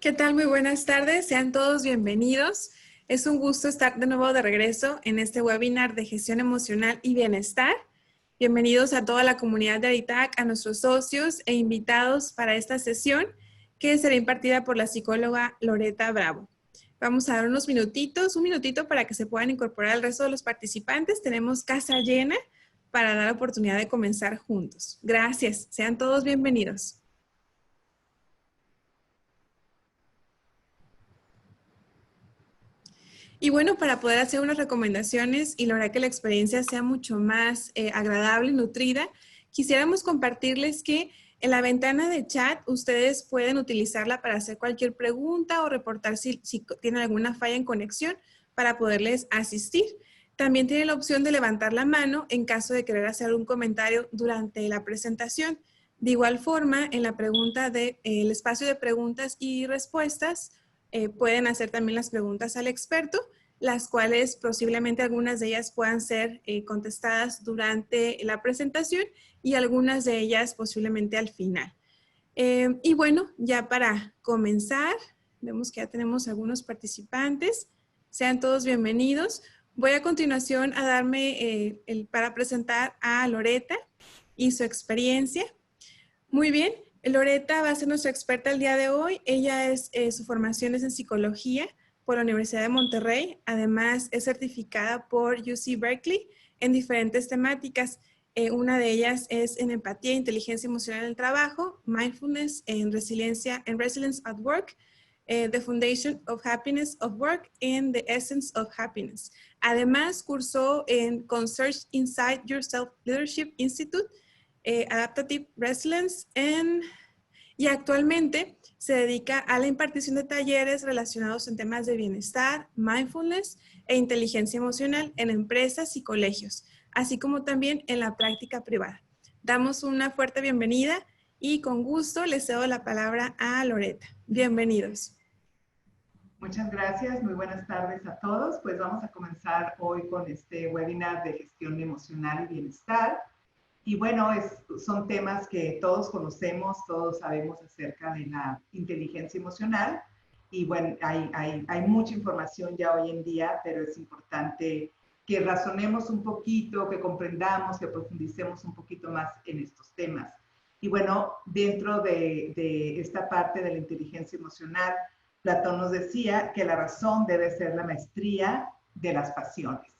¿Qué tal? Muy buenas tardes. Sean todos bienvenidos. Es un gusto estar de nuevo de regreso en este webinar de gestión emocional y bienestar. Bienvenidos a toda la comunidad de AITAC, a nuestros socios e invitados para esta sesión que será impartida por la psicóloga Loreta Bravo. Vamos a dar unos minutitos, un minutito para que se puedan incorporar al resto de los participantes. Tenemos casa llena para dar la oportunidad de comenzar juntos. Gracias. Sean todos bienvenidos. Y bueno, para poder hacer unas recomendaciones y lograr que la experiencia sea mucho más agradable y nutrida, quisiéramos compartirles que en la ventana de chat ustedes pueden utilizarla para hacer cualquier pregunta o reportar si tienen alguna falla en conexión para poderles asistir. También tienen la opción de levantar la mano en caso de querer hacer un comentario durante la presentación. De igual forma, en la pregunta el espacio de preguntas y respuestas, pueden hacer también las preguntas al experto, las cuales posiblemente algunas de ellas puedan ser contestadas durante la presentación y algunas de ellas posiblemente al final. Y bueno, ya para comenzar, vemos que ya tenemos algunos participantes. Sean todos bienvenidos. Voy a continuación a darme para presentar a Loreta y su experiencia. Muy bien, Loreta va a ser nuestra experta el día de hoy. Ella su formación es en psicología por la Universidad de Monterrey. Además, es certificada por UC Berkeley en diferentes temáticas. Una de ellas es en empatía e inteligencia emocional en el trabajo, mindfulness en resiliencia, en resilience at work, the foundation of happiness of work and the essence of happiness. Además, cursó con Search Inside Yourself Leadership Institute, Adaptive Resilience y actualmente se dedica a la impartición de talleres relacionados en temas de bienestar, mindfulness e inteligencia emocional en empresas y colegios, así como también en la práctica privada. Damos una fuerte bienvenida y con gusto les cedo la palabra a Loreta. Bienvenidos. Muchas gracias, muy buenas tardes a todos. Pues vamos a comenzar hoy con este webinar de gestión emocional y bienestar. Y bueno, son temas que todos conocemos, todos sabemos acerca de la inteligencia emocional. Y bueno, hay mucha información ya hoy en día, pero es importante que razonemos un poquito, que comprendamos, que profundicemos un poquito más en estos temas. Y bueno, dentro de esta parte de la inteligencia emocional, Platón nos decía que la razón debe ser la maestría de las pasiones.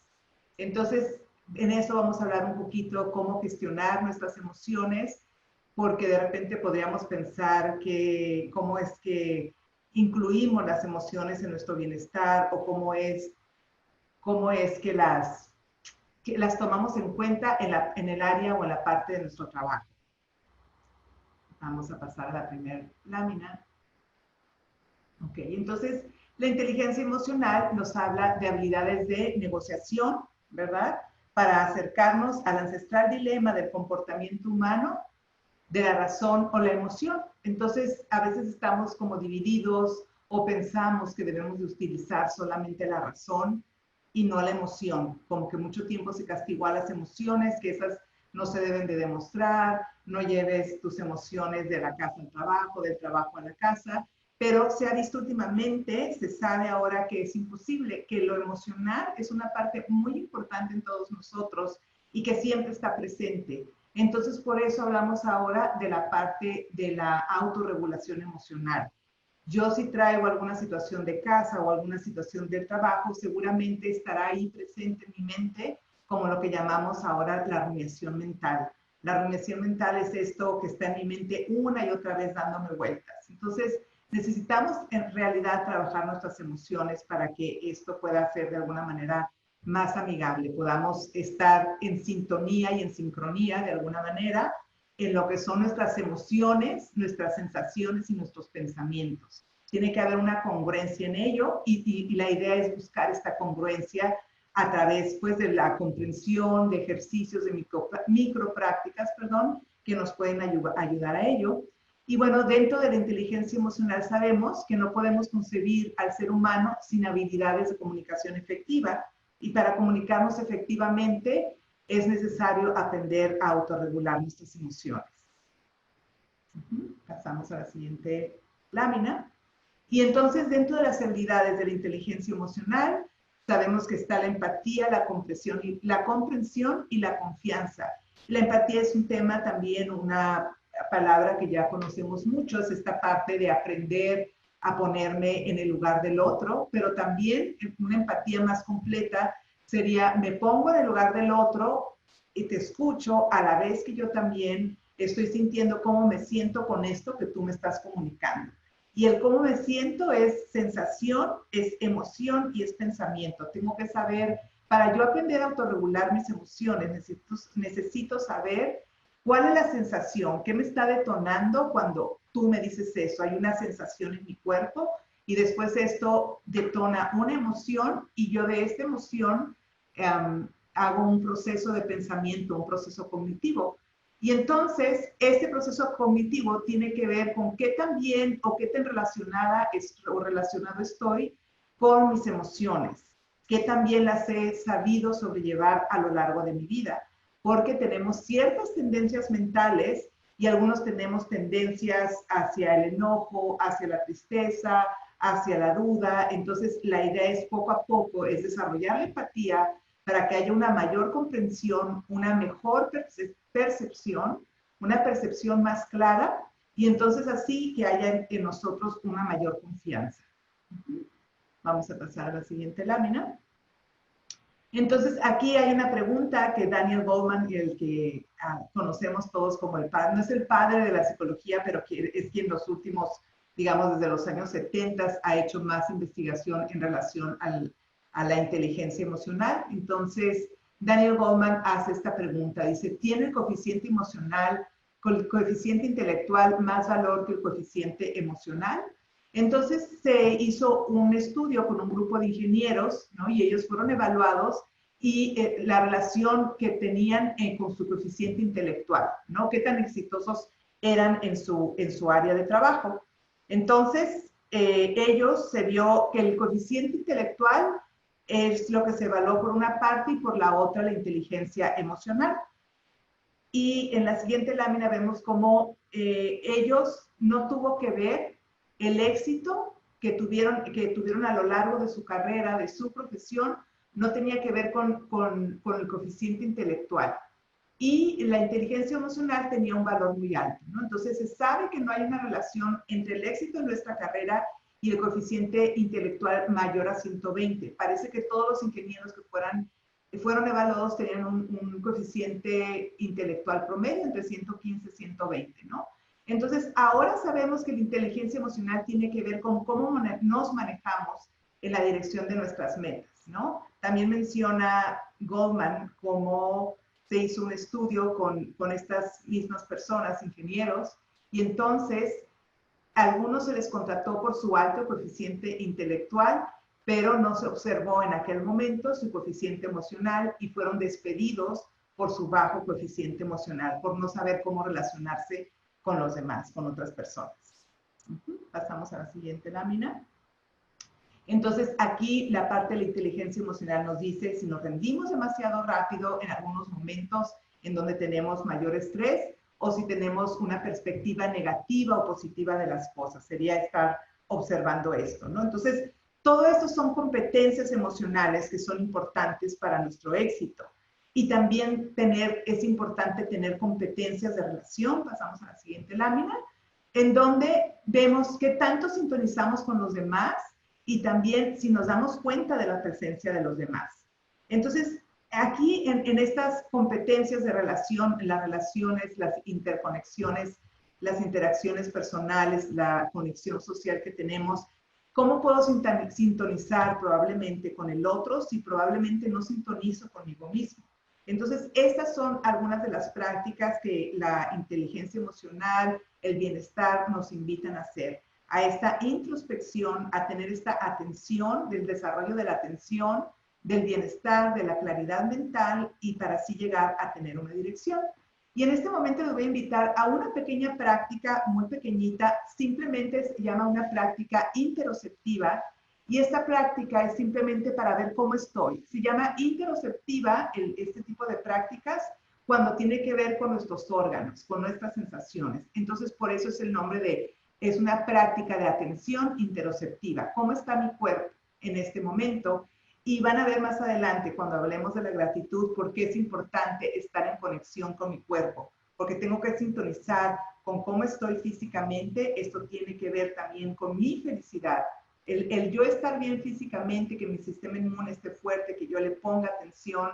Entonces, en eso vamos a hablar un poquito cómo gestionar nuestras emociones, porque de repente podríamos pensar que cómo es que incluimos las emociones en nuestro bienestar o cómo es que las tomamos en cuenta en el área o en la parte de nuestro trabajo. Vamos a pasar a la primera lámina. Ok, entonces la inteligencia emocional nos habla de habilidades de negociación, ¿verdad? Para acercarnos al ancestral dilema del comportamiento humano, de la razón o la emoción. Entonces, a veces estamos como divididos o pensamos que debemos de utilizar solamente la razón y no la emoción. Como que mucho tiempo se castigó a las emociones, que esas no se deben de demostrar, no lleves tus emociones de la casa al trabajo, del trabajo a la casa, pero se ha visto últimamente, se sabe ahora que es imposible, que lo emocional es una parte muy importante en todos nosotros y que siempre está presente. Entonces, por eso hablamos ahora de la parte de la autorregulación emocional. Yo si traigo alguna situación de casa o alguna situación del trabajo, seguramente estará ahí presente en mi mente como lo que llamamos ahora la rumiación mental. La rumiación mental es esto que está en mi mente una y otra vez dándome vueltas. Entonces, necesitamos en realidad trabajar nuestras emociones para que esto pueda ser de alguna manera más amigable, podamos estar en sintonía y en sincronía de alguna manera en lo que son nuestras emociones, nuestras sensaciones y nuestros pensamientos. Tiene que haber una congruencia en ello y la idea es buscar esta congruencia a través pues, de la comprensión, de ejercicios, de microprácticas, que nos pueden ayudar a ello. Y bueno, dentro de la inteligencia emocional sabemos que no podemos concebir al ser humano sin habilidades de comunicación efectiva. Y para comunicarnos efectivamente es necesario aprender a autorregular nuestras emociones. Pasamos a la siguiente lámina. Y entonces, dentro de las habilidades de la inteligencia emocional, sabemos que está la empatía, la comprensión y la confianza. La empatía es un tema también, una palabra que ya conocemos mucho, es esta parte de aprender a ponerme en el lugar del otro, pero también una empatía más completa sería, me pongo en el lugar del otro y te escucho a la vez que yo también estoy sintiendo cómo me siento con esto que tú me estás comunicando. Y el cómo me siento es sensación, es emoción y es pensamiento. Tengo que saber, para yo aprender a autorregular mis emociones, necesito saber cuál es la sensación, qué me está detonando cuando tú me dices eso. Hay una sensación en mi cuerpo y después esto detona una emoción y yo de esta emoción hago un proceso de pensamiento, un proceso cognitivo. Y entonces, este proceso cognitivo tiene que ver con qué tan bien o qué tan relacionada o relacionado estoy con mis emociones, qué tan bien las he sabido sobrellevar a lo largo de mi vida, porque tenemos ciertas tendencias mentales y algunos tenemos tendencias hacia el enojo, hacia la tristeza, hacia la duda. Entonces, la idea es poco a poco, es desarrollar la empatía para que haya una mayor comprensión, una mejor percepción, una percepción más clara y entonces así que haya en nosotros una mayor confianza. Vamos a pasar a la siguiente lámina. Entonces aquí hay una pregunta que Daniel Goleman, el que conocemos todos como el padre, no es el padre de la psicología, pero es quien los últimos, digamos desde los años 70 ha hecho más investigación en relación a la inteligencia emocional. Entonces, Daniel Goleman hace esta pregunta, dice, ¿tiene el coeficiente emocional, el coeficiente intelectual más valor que el coeficiente emocional? Entonces se hizo un estudio con un grupo de ingenieros, ¿no? Y ellos fueron evaluados y la relación que tenían con su coeficiente intelectual, ¿no? Qué tan exitosos eran en su área de trabajo. Entonces, ellos se vio que el coeficiente intelectual es lo que se evaluó por una parte y por la otra la inteligencia emocional. Y en la siguiente lámina vemos cómo ellos no tuvo que ver el éxito que tuvieron a lo largo de su carrera, de su profesión, no tenía que ver con el coeficiente intelectual. Y la inteligencia emocional tenía un valor muy alto, ¿no? Entonces se sabe que no hay una relación entre el éxito de nuestra carrera y el coeficiente intelectual mayor a 120. Parece que todos los ingenieros que fueron evaluados tenían un coeficiente intelectual promedio entre 115 y 120, ¿no? Entonces, ahora sabemos que la inteligencia emocional tiene que ver con cómo nos manejamos en la dirección de nuestras metas, ¿no? También menciona Goleman cómo se hizo un estudio con estas mismas personas, ingenieros, y entonces a algunos se les contrató por su alto coeficiente intelectual, pero no se observó en aquel momento su coeficiente emocional y fueron despedidos por su bajo coeficiente emocional, por no saber cómo relacionarse con los demás, con otras personas. Pasamos a la siguiente lámina. Entonces, aquí la parte de la inteligencia emocional nos dice si nos rendimos demasiado rápido en algunos momentos en donde tenemos mayor estrés o si tenemos una perspectiva negativa o positiva de las cosas. Sería estar observando esto, ¿no? Entonces, todo esto son competencias emocionales que son importantes para nuestro éxito. Y también es importante tener competencias de relación. Pasamos a la siguiente lámina, en donde vemos qué tanto sintonizamos con los demás y también si nos damos cuenta de la presencia de los demás. Entonces, aquí en estas competencias de relación, las relaciones, las interconexiones, las interacciones personales, la conexión social que tenemos, ¿cómo puedo sintonizar probablemente con el otro si probablemente no sintonizo conmigo mismo? Entonces, estas son algunas de las prácticas que la inteligencia emocional, el bienestar nos invitan a hacer, a esta introspección, a tener esta atención, del desarrollo de la atención, del bienestar, de la claridad mental y para así llegar a tener una dirección. Y en este momento les voy a invitar a una pequeña práctica muy pequeñita, simplemente se llama una práctica interoceptiva y esta práctica es simplemente para ver cómo estoy. Se llama interoceptiva este tipo de prácticas cuando tiene que ver con nuestros órganos, con nuestras sensaciones. Entonces, por eso es el nombre de Es una práctica de atención interoceptiva. ¿Cómo está mi cuerpo en este momento? Y van a ver más adelante, cuando hablemos de la gratitud, por qué es importante estar en conexión con mi cuerpo. Porque tengo que sintonizar con cómo estoy físicamente. Esto tiene que ver también con mi felicidad. El yo estar bien físicamente, que mi sistema inmune esté fuerte, que yo le ponga atención,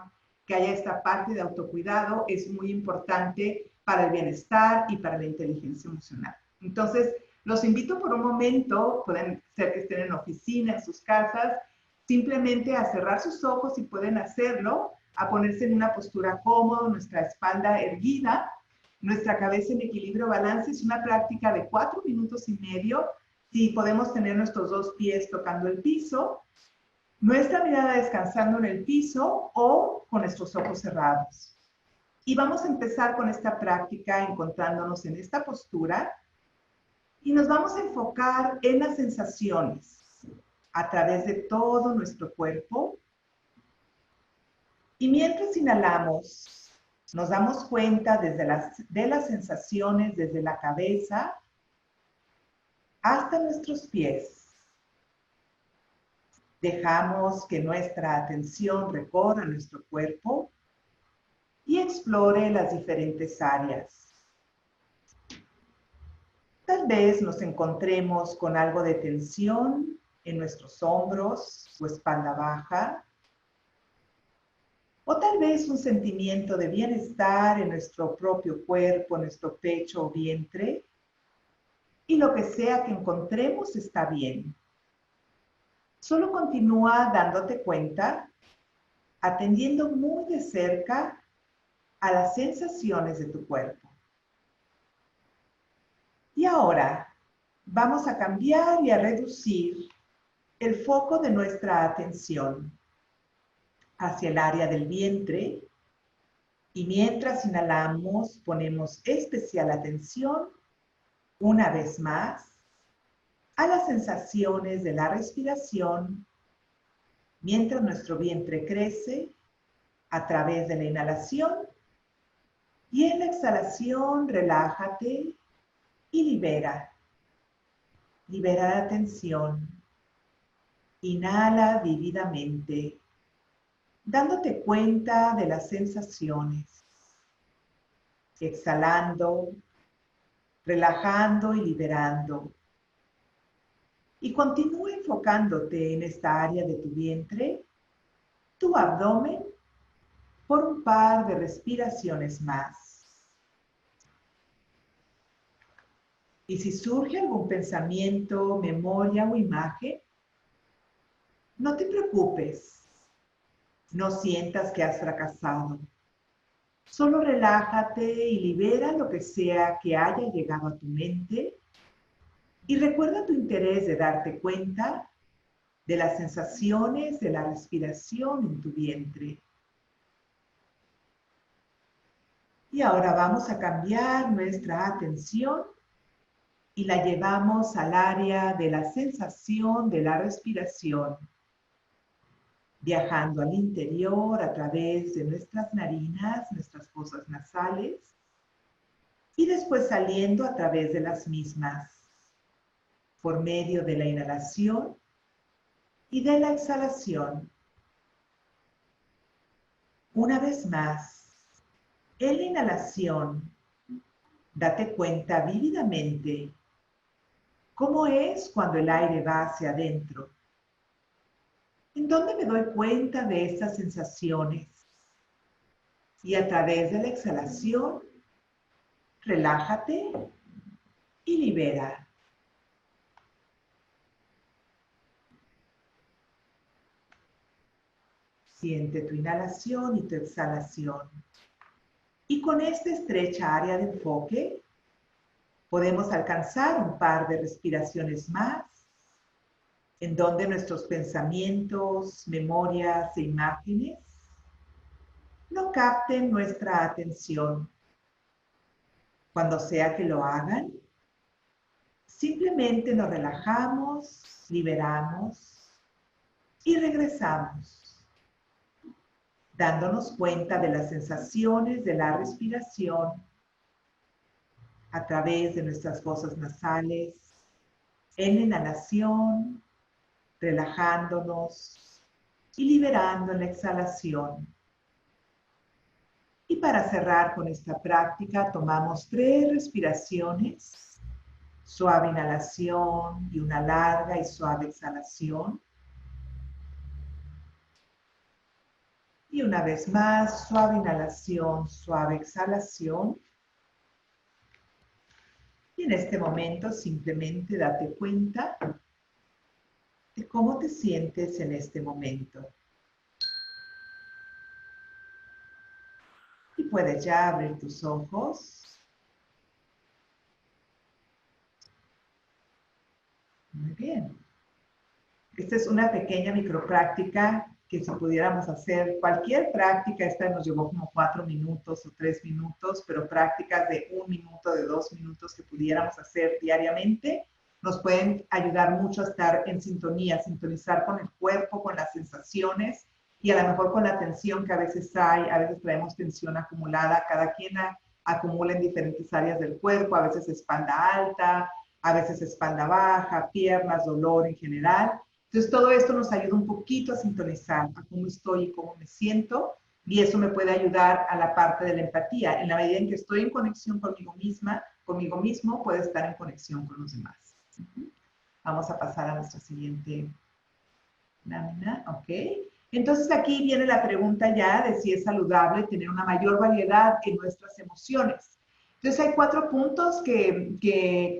que haya esta parte de autocuidado, es muy importante para el bienestar y para la inteligencia emocional. Entonces, los invito por un momento, pueden ser que estén en oficina, en sus casas, simplemente a cerrar sus ojos, si pueden hacerlo, a ponerse en una postura cómoda, nuestra espalda erguida, nuestra cabeza en equilibrio balance. Es una práctica de 4 minutos y medio. Si podemos tener nuestros 2 pies tocando el piso, nuestra mirada descansando en el piso o con nuestros ojos cerrados. Y vamos a empezar con esta práctica encontrándonos en esta postura y nos vamos a enfocar en las sensaciones a través de todo nuestro cuerpo. Y mientras inhalamos, nos damos cuenta de las sensaciones desde la cabeza hasta nuestros pies. Dejamos que nuestra atención recorra nuestro cuerpo y explore las diferentes áreas. Tal vez nos encontremos con algo de tensión en nuestros hombros o espalda baja, o tal vez un sentimiento de bienestar en nuestro propio cuerpo, nuestro pecho o vientre, y lo que sea que encontremos está bien. Solo continúa dándote cuenta, atendiendo muy de cerca a las sensaciones de tu cuerpo. Y ahora vamos a cambiar y a reducir el foco de nuestra atención hacia el área del vientre, y mientras inhalamos ponemos especial atención una vez más a las sensaciones de la respiración mientras nuestro vientre crece a través de la inhalación, y en la exhalación relájate y libera. Libera la tensión. Inhala vívidamente, dándote cuenta de las sensaciones. Exhalando, relajando y liberando. Y continúa enfocándote en esta área de tu vientre, tu abdomen, por un par de respiraciones más. Y si surge algún pensamiento, memoria o imagen, no te preocupes. No sientas que has fracasado. Solo relájate y libera lo que sea que haya llegado a tu mente. Y recuerda tu interés de darte cuenta de las sensaciones de la respiración en tu vientre. Y ahora vamos a cambiar nuestra atención y la llevamos al área de la sensación de la respiración, viajando al interior a través de nuestras narinas, nuestras fosas nasales, y después saliendo a través de las mismas, por medio de la inhalación y de la exhalación. Una vez más, en la inhalación, date cuenta vívidamente cómo es cuando el aire va hacia adentro. ¿En dónde me doy cuenta de estas sensaciones? Y a través de la exhalación, relájate y libera. Siente tu inhalación y tu exhalación. Y con esta estrecha área de enfoque, podemos alcanzar un par de respiraciones más, en donde nuestros pensamientos, memorias e imágenes no capten nuestra atención. Cuando sea que lo hagan, simplemente nos relajamos, liberamos y regresamos, dándonos cuenta de las sensaciones de la respiración a través de nuestras fosas nasales En la inhalación, relajándonos y liberando en la exhalación. Y para cerrar con esta práctica, tomamos 3 respiraciones. Suave inhalación y una larga y suave exhalación. Y una vez más, suave inhalación, suave exhalación. Y en este momento simplemente date cuenta de cómo te sientes en este momento. Y puedes ya abrir tus ojos. Muy bien. Esta es una pequeña micropráctica que si pudiéramos hacer cualquier práctica, esta nos llevó como 4 minutos o 3 minutos, pero prácticas de 1 minuto, de 2 minutos que pudiéramos hacer diariamente, nos pueden ayudar mucho a estar en sintonía, sintonizar con el cuerpo, con las sensaciones y a lo mejor con la tensión que a veces hay, a veces traemos tensión acumulada, cada quien acumula en diferentes áreas del cuerpo, a veces espalda alta, a veces espalda baja, piernas, dolor en general. Entonces, todo esto nos ayuda un poquito a sintonizar a cómo estoy y cómo me siento, y eso me puede ayudar a la parte de la empatía. En la medida en que estoy en conexión conmigo misma, conmigo mismo, puedo estar en conexión con los demás. Vamos a pasar a nuestra siguiente lámina, ¿ok? Entonces, aquí viene la pregunta ya de si es saludable tener una mayor variedad en nuestras emociones. Entonces, hay 4 puntos que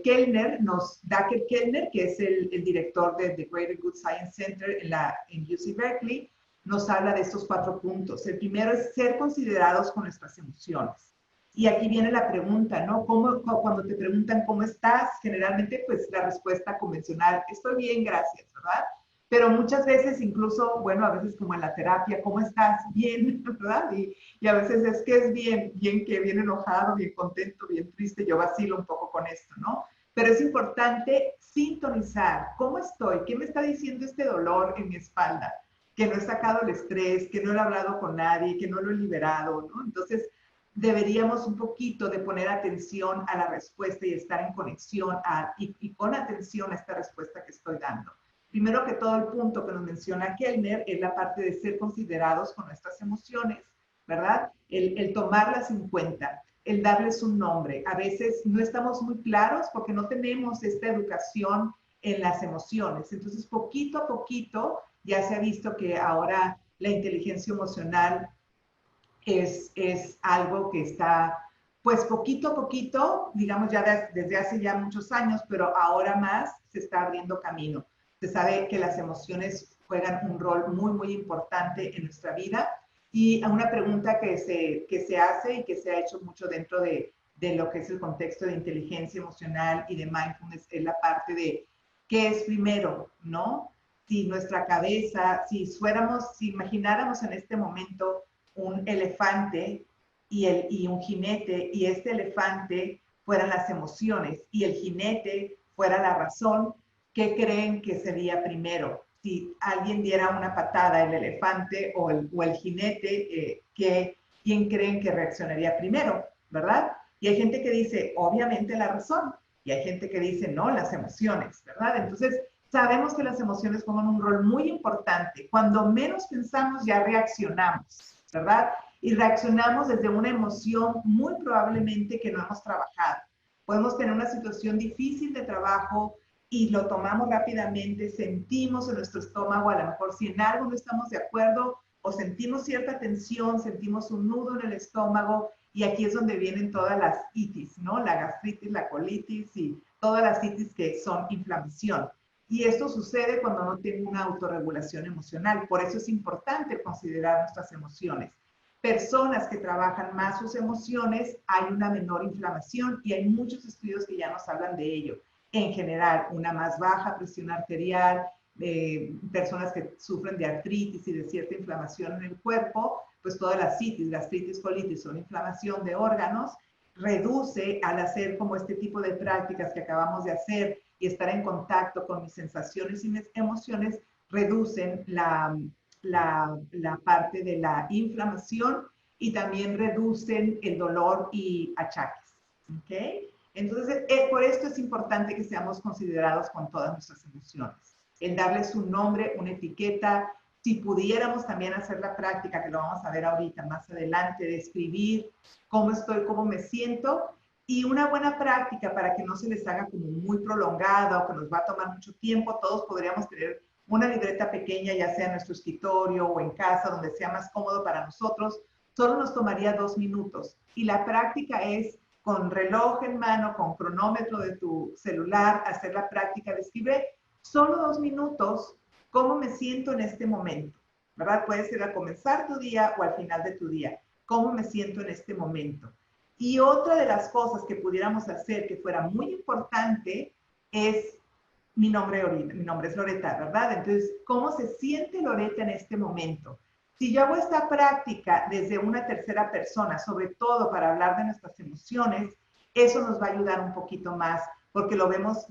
Kellner Dacher Kellner, que es el director de The Greater Good Science Center en UC Berkeley, nos habla de estos 4 puntos. El primero es ser considerados con nuestras emociones. Y aquí viene la pregunta, ¿no? Cuando te preguntan cómo estás, generalmente, pues la respuesta convencional, estoy bien, gracias, ¿verdad? Pero muchas veces, incluso, bueno, a veces como en la terapia, ¿cómo estás? Bien, ¿verdad? Y a veces es que es bien, bien que bien enojado, bien contento, bien triste. Yo vacilo un poco con esto, ¿no? Pero es importante sintonizar. ¿Cómo estoy? ¿Qué me está diciendo este dolor en mi espalda? Que no he sacado el estrés, que no he hablado con nadie, que no lo he liberado, ¿no? Entonces, deberíamos un poquito de poner atención a la respuesta y estar en conexión y con atención a esta respuesta que estoy dando. Primero que todo, el punto que nos menciona Kellner es la parte de ser considerados con nuestras emociones, ¿verdad? El tomarlas en cuenta, el darles un nombre. A veces no estamos muy claros porque no tenemos esta educación en las emociones. Entonces, poquito a poquito, ya se ha visto que ahora la inteligencia emocional es algo que está, pues poquito a poquito, digamos ya desde hace ya muchos años, pero ahora más se está abriendo camino. Se sabe que las emociones juegan un rol muy, muy importante en nuestra vida. Y una pregunta que se hace y que se ha hecho mucho dentro de lo que es el contexto de inteligencia emocional y de mindfulness es la parte de qué es primero, ¿no? Si nuestra cabeza, si imagináramos en este momento un elefante y un jinete, y este elefante fueran las emociones y el jinete fuera la razón, ¿qué creen que sería primero? Si alguien diera una patada, el elefante o el jinete, ¿quién creen que reaccionaría primero? ¿Verdad? Y hay gente que dice, obviamente la razón, y hay gente que dice, no, las emociones, ¿verdad? Entonces, sabemos que las emociones juegan un rol muy importante. Cuando menos pensamos, ya reaccionamos, ¿verdad? Y reaccionamos desde una emoción muy probablemente que no hemos trabajado. Podemos tener una situación difícil de trabajo y lo tomamos rápidamente, sentimos en nuestro estómago, a lo mejor si en algo no estamos de acuerdo o sentimos cierta tensión, sentimos un nudo en el estómago, y aquí es donde vienen todas las itis, ¿no? La gastritis, la colitis y todas las itis que son inflamación. Y esto sucede cuando no tengo una autorregulación emocional. Por eso es importante considerar nuestras emociones. Personas que trabajan más sus emociones, hay una menor inflamación y hay muchos estudios que ya nos hablan de ello. En general, una más baja presión arterial, personas que sufren de artritis y de cierta inflamación en el cuerpo, pues todas las citis, gastritis, colitis son inflamación de órganos, reduce al hacer como este tipo de prácticas que acabamos de hacer y estar en contacto con mis sensaciones y mis emociones, reducen la parte de la inflamación y también reducen el dolor y achaques. ¿Okay? Entonces, por esto es importante que seamos considerados con todas nuestras emociones. El darles un nombre, una etiqueta. Si pudiéramos también hacer la práctica, que lo vamos a ver ahorita, más adelante, de escribir cómo estoy, cómo me siento. Y una buena práctica para que no se les haga como muy prolongada o que nos va a tomar mucho tiempo, todos podríamos tener una libreta pequeña, ya sea en nuestro escritorio o en casa, donde sea más cómodo para nosotros. Solo nos tomaría 2 minutos. Y la práctica es con reloj en mano, con cronómetro de tu celular, hacer la práctica de escribir solo 2 minutos cómo me siento en este momento, ¿verdad? Puede ser al comenzar tu día o al final de tu día. ¿Cómo me siento en este momento? Y otra de las cosas que pudiéramos hacer que fuera muy importante es mi nombre es Loreta, ¿verdad? Entonces, ¿cómo se siente Loreta en este momento? Si yo hago esta práctica desde una tercera persona, sobre todo para hablar de nuestras emociones, eso nos va a ayudar un poquito más, porque lo vemos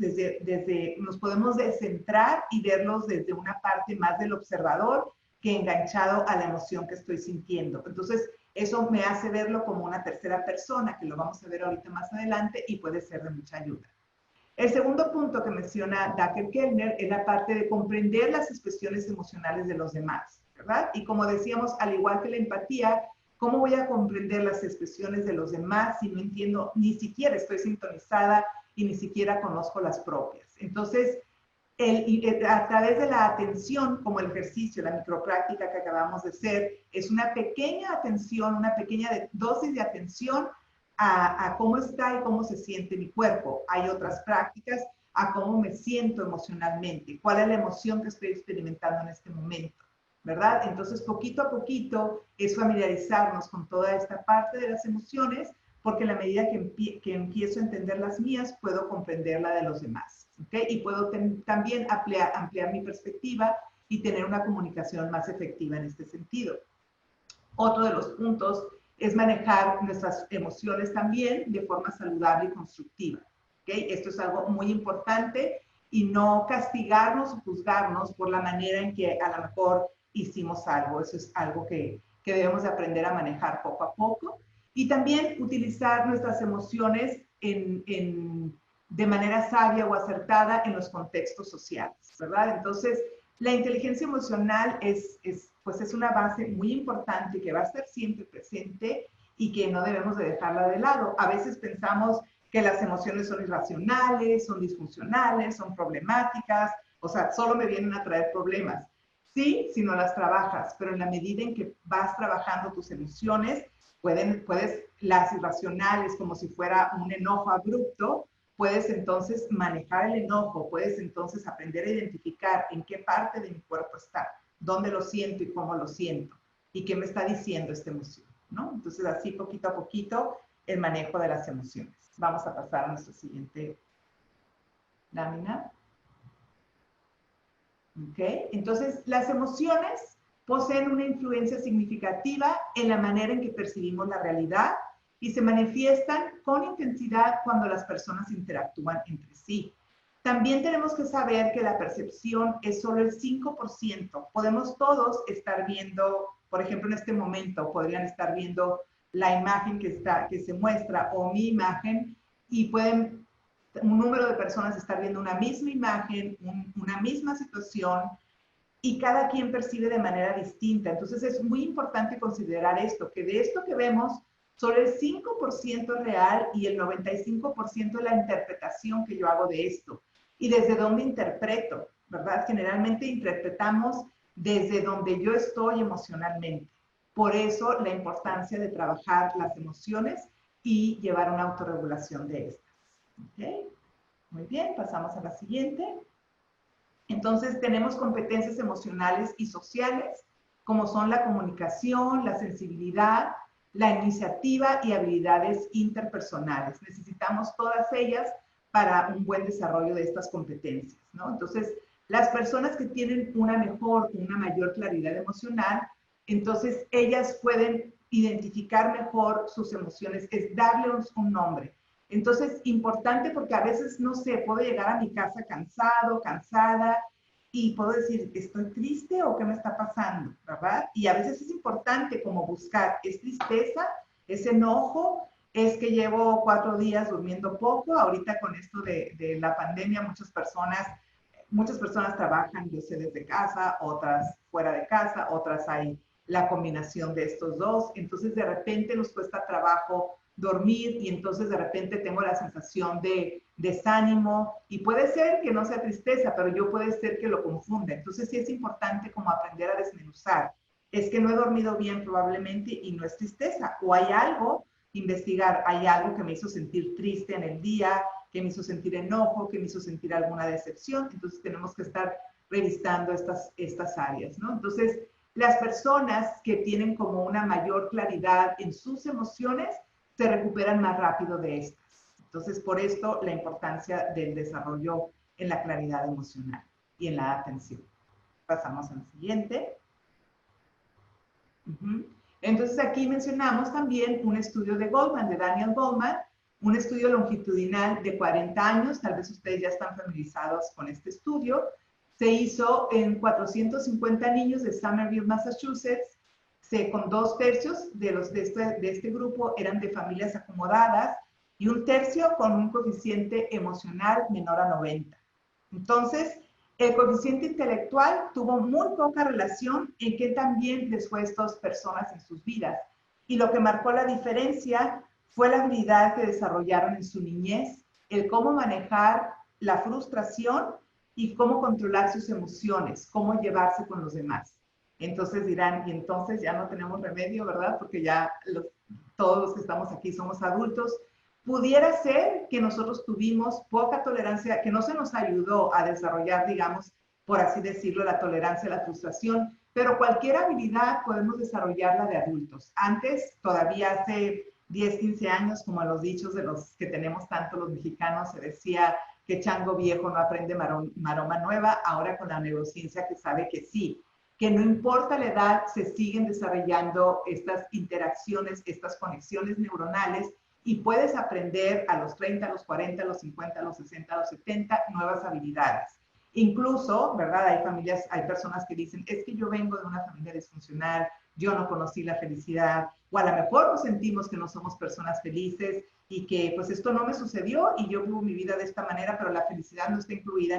nos podemos descentrar y verlos desde una parte más del observador que enganchado a la emoción que estoy sintiendo. Entonces, eso me hace verlo como una tercera persona, que lo vamos a ver ahorita más adelante y puede ser de mucha ayuda. El segundo punto que menciona Dacher Kellner es la parte de comprender las expresiones emocionales de los demás, ¿verdad? Y como decíamos, al igual que la empatía, ¿cómo voy a comprender las expresiones de los demás si no entiendo, ni siquiera estoy sintonizada y ni siquiera conozco las propias? Entonces, a través de la atención, como el ejercicio, la micropráctica que acabamos de hacer, es una pequeña atención, una pequeña dosis de atención a cómo está y cómo se siente mi cuerpo. Hay otras prácticas a cómo me siento emocionalmente, cuál es la emoción que estoy experimentando en este momento, ¿verdad? Entonces, poquito a poquito es familiarizarnos con toda esta parte de las emociones, porque en la medida que empiezo a entender las mías, puedo comprender la de los demás, ¿ok? Y puedo también ampliar mi perspectiva y tener una comunicación más efectiva en este sentido. Otro de los puntos es manejar nuestras emociones también de forma saludable y constructiva, ¿ok? Esto es algo muy importante y no castigarnos o juzgarnos por la manera en que a lo mejor hicimos algo. Eso es algo que debemos de aprender a manejar poco a poco. Y también utilizar nuestras emociones de manera sabia o acertada en los contextos sociales, ¿verdad? Entonces, la inteligencia emocional es una base muy importante que va a estar siempre presente y que no debemos de dejarla de lado. A veces pensamos que las emociones son irracionales, son disfuncionales, son problemáticas, o sea, solo me vienen a traer problemas. Sí, si no las trabajas, pero en la medida en que vas trabajando tus emociones, las irracionales, como si fuera un enojo abrupto, puedes entonces manejar el enojo, puedes entonces aprender a identificar en qué parte de mi cuerpo está, dónde lo siento y cómo lo siento, y qué me está diciendo esta emoción, ¿no? Entonces, así poquito a poquito, el manejo de las emociones. Vamos a pasar a nuestra siguiente lámina. ¿Ok? Entonces, las emociones poseen una influencia significativa en la manera en que percibimos la realidad y se manifiestan con intensidad cuando las personas interactúan entre sí. También tenemos que saber que la percepción es solo el 5%. Podemos todos estar viendo, por ejemplo, en este momento, podrían estar viendo la imagen que se muestra o mi imagen y pueden un número de personas estar viendo una misma imagen, una misma situación, y cada quien percibe de manera distinta. Entonces es muy importante considerar esto, que de esto que vemos, solo el 5% es real y el 95% es la interpretación que yo hago de esto. Y desde dónde interpreto, ¿verdad? Generalmente interpretamos desde donde yo estoy emocionalmente. Por eso la importancia de trabajar las emociones y llevar una autorregulación de estas. ¿Ok? Muy bien, pasamos a la siguiente. Entonces, tenemos competencias emocionales y sociales, como son la comunicación, la sensibilidad, la iniciativa y habilidades interpersonales. Necesitamos todas ellas para un buen desarrollo de estas competencias, ¿no? Entonces, las personas que tienen una mayor claridad emocional, entonces ellas pueden identificar mejor sus emociones, es darle un nombre. Entonces, importante porque a veces, no sé, puedo llegar a mi casa cansado, cansada, y puedo decir, ¿estoy triste o qué me está pasando? ¿Verdad? Y a veces es importante como buscar, ¿es tristeza? ¿Es enojo? es que llevo 4 días durmiendo poco. Ahorita con esto de la pandemia, muchas personas trabajan, yo sé, desde casa, otras fuera de casa, otras hay la combinación de estos dos. Entonces, de repente nos cuesta trabajo dormir y entonces de repente tengo la sensación de desánimo y puede ser que no sea tristeza, pero yo puede ser que lo confunda. Entonces, sí es importante como aprender a desmenuzar. Es que no he dormido bien probablemente y no es tristeza. O hay algo, investigar, hay algo que me hizo sentir triste en el día, que me hizo sentir enojo, que me hizo sentir alguna decepción. Entonces tenemos que estar revisando estas áreas, ¿no? Entonces, las personas que tienen como una mayor claridad en sus emociones se recuperan más rápido de estas. Entonces, por esto la importancia del desarrollo en la claridad emocional y en la atención. Pasamos al siguiente. Entonces, aquí mencionamos también un estudio de Goldman, de Daniel Goldman, un estudio longitudinal de 40 años, tal vez ustedes ya están familiarizados con este estudio. Se hizo en 450 niños de Somerville, Massachusetts, con 2/3 de este grupo eran de familias acomodadas y 1/3 con un coeficiente emocional menor a 90. Entonces, el coeficiente intelectual tuvo muy poca relación en qué tan bien les fue a estas personas en sus vidas. Y lo que marcó la diferencia fue la habilidad que desarrollaron en su niñez, el cómo manejar la frustración y cómo controlar sus emociones, cómo llevarse con los demás. Entonces dirán, y entonces ya no tenemos remedio, ¿verdad? Porque ya todos los que estamos aquí somos adultos. Pudiera ser que nosotros tuvimos poca tolerancia, que no se nos ayudó a desarrollar, digamos, por así decirlo, la tolerancia a la frustración, pero cualquier habilidad podemos desarrollarla de adultos. Antes, todavía hace 10, 15 años, como a los dichos de los que tenemos tanto los mexicanos, se decía que chango viejo no aprende maroma nueva, ahora con la neurociencia que sabe que sí, que no importa la edad, se siguen desarrollando estas interacciones, estas conexiones neuronales y puedes aprender a los 30, a los 40, a los 50, a los 60, a los 70 nuevas habilidades. Incluso, ¿verdad? Hay personas que dicen, es que yo vengo de una familia disfuncional, yo no conocí la felicidad, o a lo mejor nos sentimos que no somos personas felices y que pues esto no me sucedió y yo vivo mi vida de esta manera, pero la felicidad no está incluida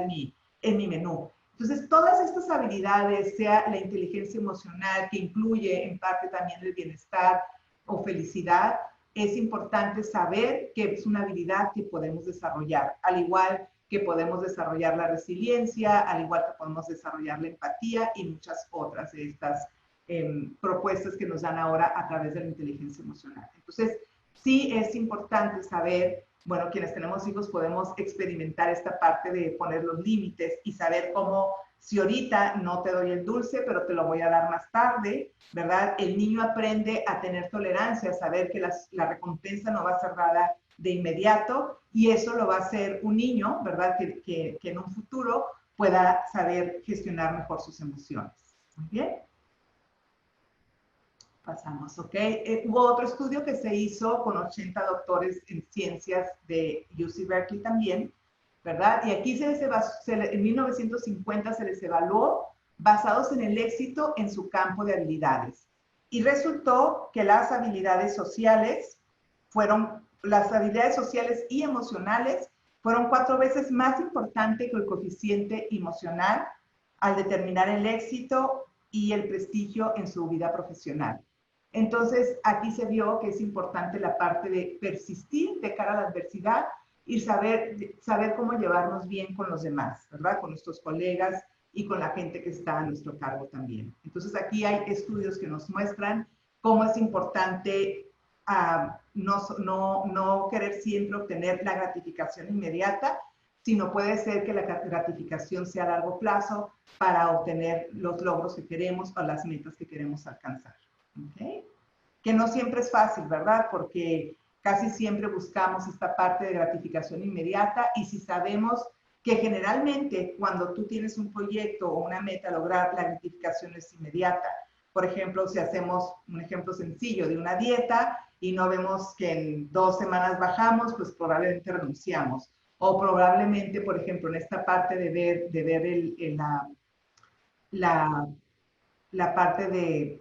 en mi menú. Entonces, todas estas habilidades, sea la inteligencia emocional, que incluye en parte también el bienestar o felicidad, es importante saber que es una habilidad que podemos desarrollar, al igual que podemos desarrollar la resiliencia, al igual que podemos desarrollar la empatía y muchas otras de estas propuestas que nos dan ahora a través de la inteligencia emocional. Entonces, sí es importante saber, bueno, quienes tenemos hijos podemos experimentar esta parte de poner los límites y saber cómo, si ahorita no te doy el dulce, pero te lo voy a dar más tarde, ¿verdad? El niño aprende a tener tolerancia, a saber que la recompensa no va a ser dada de inmediato y eso lo va a hacer un niño, ¿verdad? Que en un futuro pueda saber gestionar mejor sus emociones. Muy bien. Pasamos, ¿ok? Hubo otro estudio que se hizo con 80 doctores en ciencias de UC Berkeley también, ¿verdad? Y aquí en 1950 se les evaluó basados en el éxito en su campo de habilidades. Y resultó que las habilidades sociales y emocionales fueron 4 veces más importantes que el coeficiente emocional al determinar el éxito y el prestigio en su vida profesional. Entonces, aquí se vio que es importante la parte de persistir de cara a la adversidad y saber cómo llevarnos bien con los demás, ¿verdad? Con nuestros colegas y con la gente que está a nuestro cargo también. Entonces, aquí hay estudios que nos muestran cómo es importante no querer siempre obtener la gratificación inmediata, sino puede ser que la gratificación sea a largo plazo para obtener los logros que queremos o las metas que queremos alcanzar. ¿Okay? Que no siempre es fácil, ¿verdad? Porque casi siempre buscamos esta parte de gratificación inmediata y si sabemos que generalmente cuando tú tienes un proyecto o una meta a lograr, la gratificación es inmediata. Por ejemplo, si hacemos un ejemplo sencillo de una dieta y no vemos que en 2 semanas bajamos, pues probablemente renunciamos. O probablemente, por ejemplo, en esta parte de ver la parte de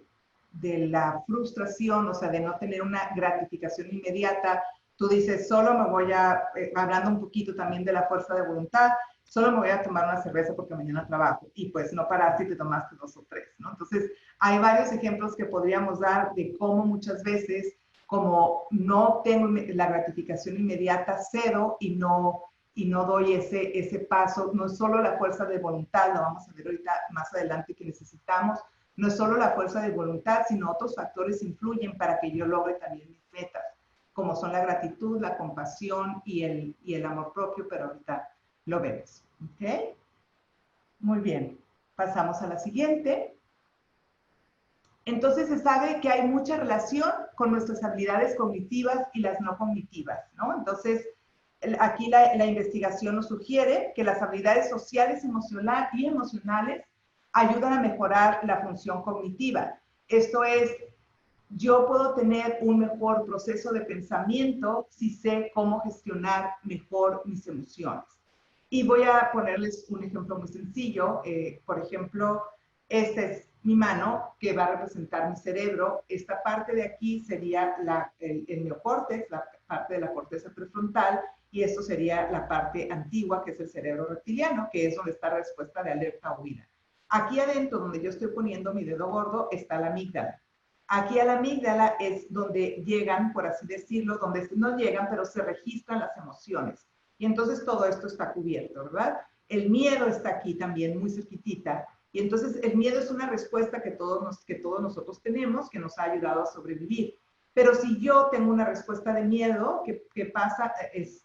de la frustración, o sea, de no tener una gratificación inmediata. Tú dices, solo me voy a, hablando un poquito también de la fuerza de voluntad, solo me voy a tomar una cerveza porque mañana trabajo. Y pues no paraste y te tomaste 2 o 3, ¿no? Entonces, hay varios ejemplos que podríamos dar de cómo muchas veces, como no tengo la gratificación inmediata, cedo y no doy ese paso. No es solo la fuerza de voluntad, lo vamos a ver ahorita más adelante que necesitamos, no es solo la fuerza de voluntad, sino otros factores influyen para que yo logre también mis metas, como son la gratitud, la compasión y el amor propio, pero ahorita lo vemos. ¿Ok? Muy bien. Pasamos a la siguiente. Entonces se sabe que hay mucha relación con nuestras habilidades cognitivas y las no cognitivas, ¿no? Entonces, aquí la investigación nos sugiere que las habilidades sociales y emocionales ayudan a mejorar la función cognitiva. Esto es, yo puedo tener un mejor proceso de pensamiento si sé cómo gestionar mejor mis emociones. Y voy a ponerles un ejemplo muy sencillo. Por ejemplo, esta es mi mano que va a representar mi cerebro. Esta parte de aquí sería el neocórtex, la parte de la corteza prefrontal, y esto sería la parte antigua, que es el cerebro reptiliano, que es donde está la respuesta de alerta o huida. Aquí adentro, donde yo estoy poniendo mi dedo gordo, está la amígdala. Aquí a la amígdala es donde llegan, por así decirlo, donde no llegan, pero se registran las emociones. Y entonces todo esto está cubierto, ¿verdad? El miedo está aquí también, muy cerquitita. Y entonces el miedo es una respuesta que todos nosotros tenemos, que nos ha ayudado a sobrevivir. Pero si yo tengo una respuesta de miedo, ¿qué pasa?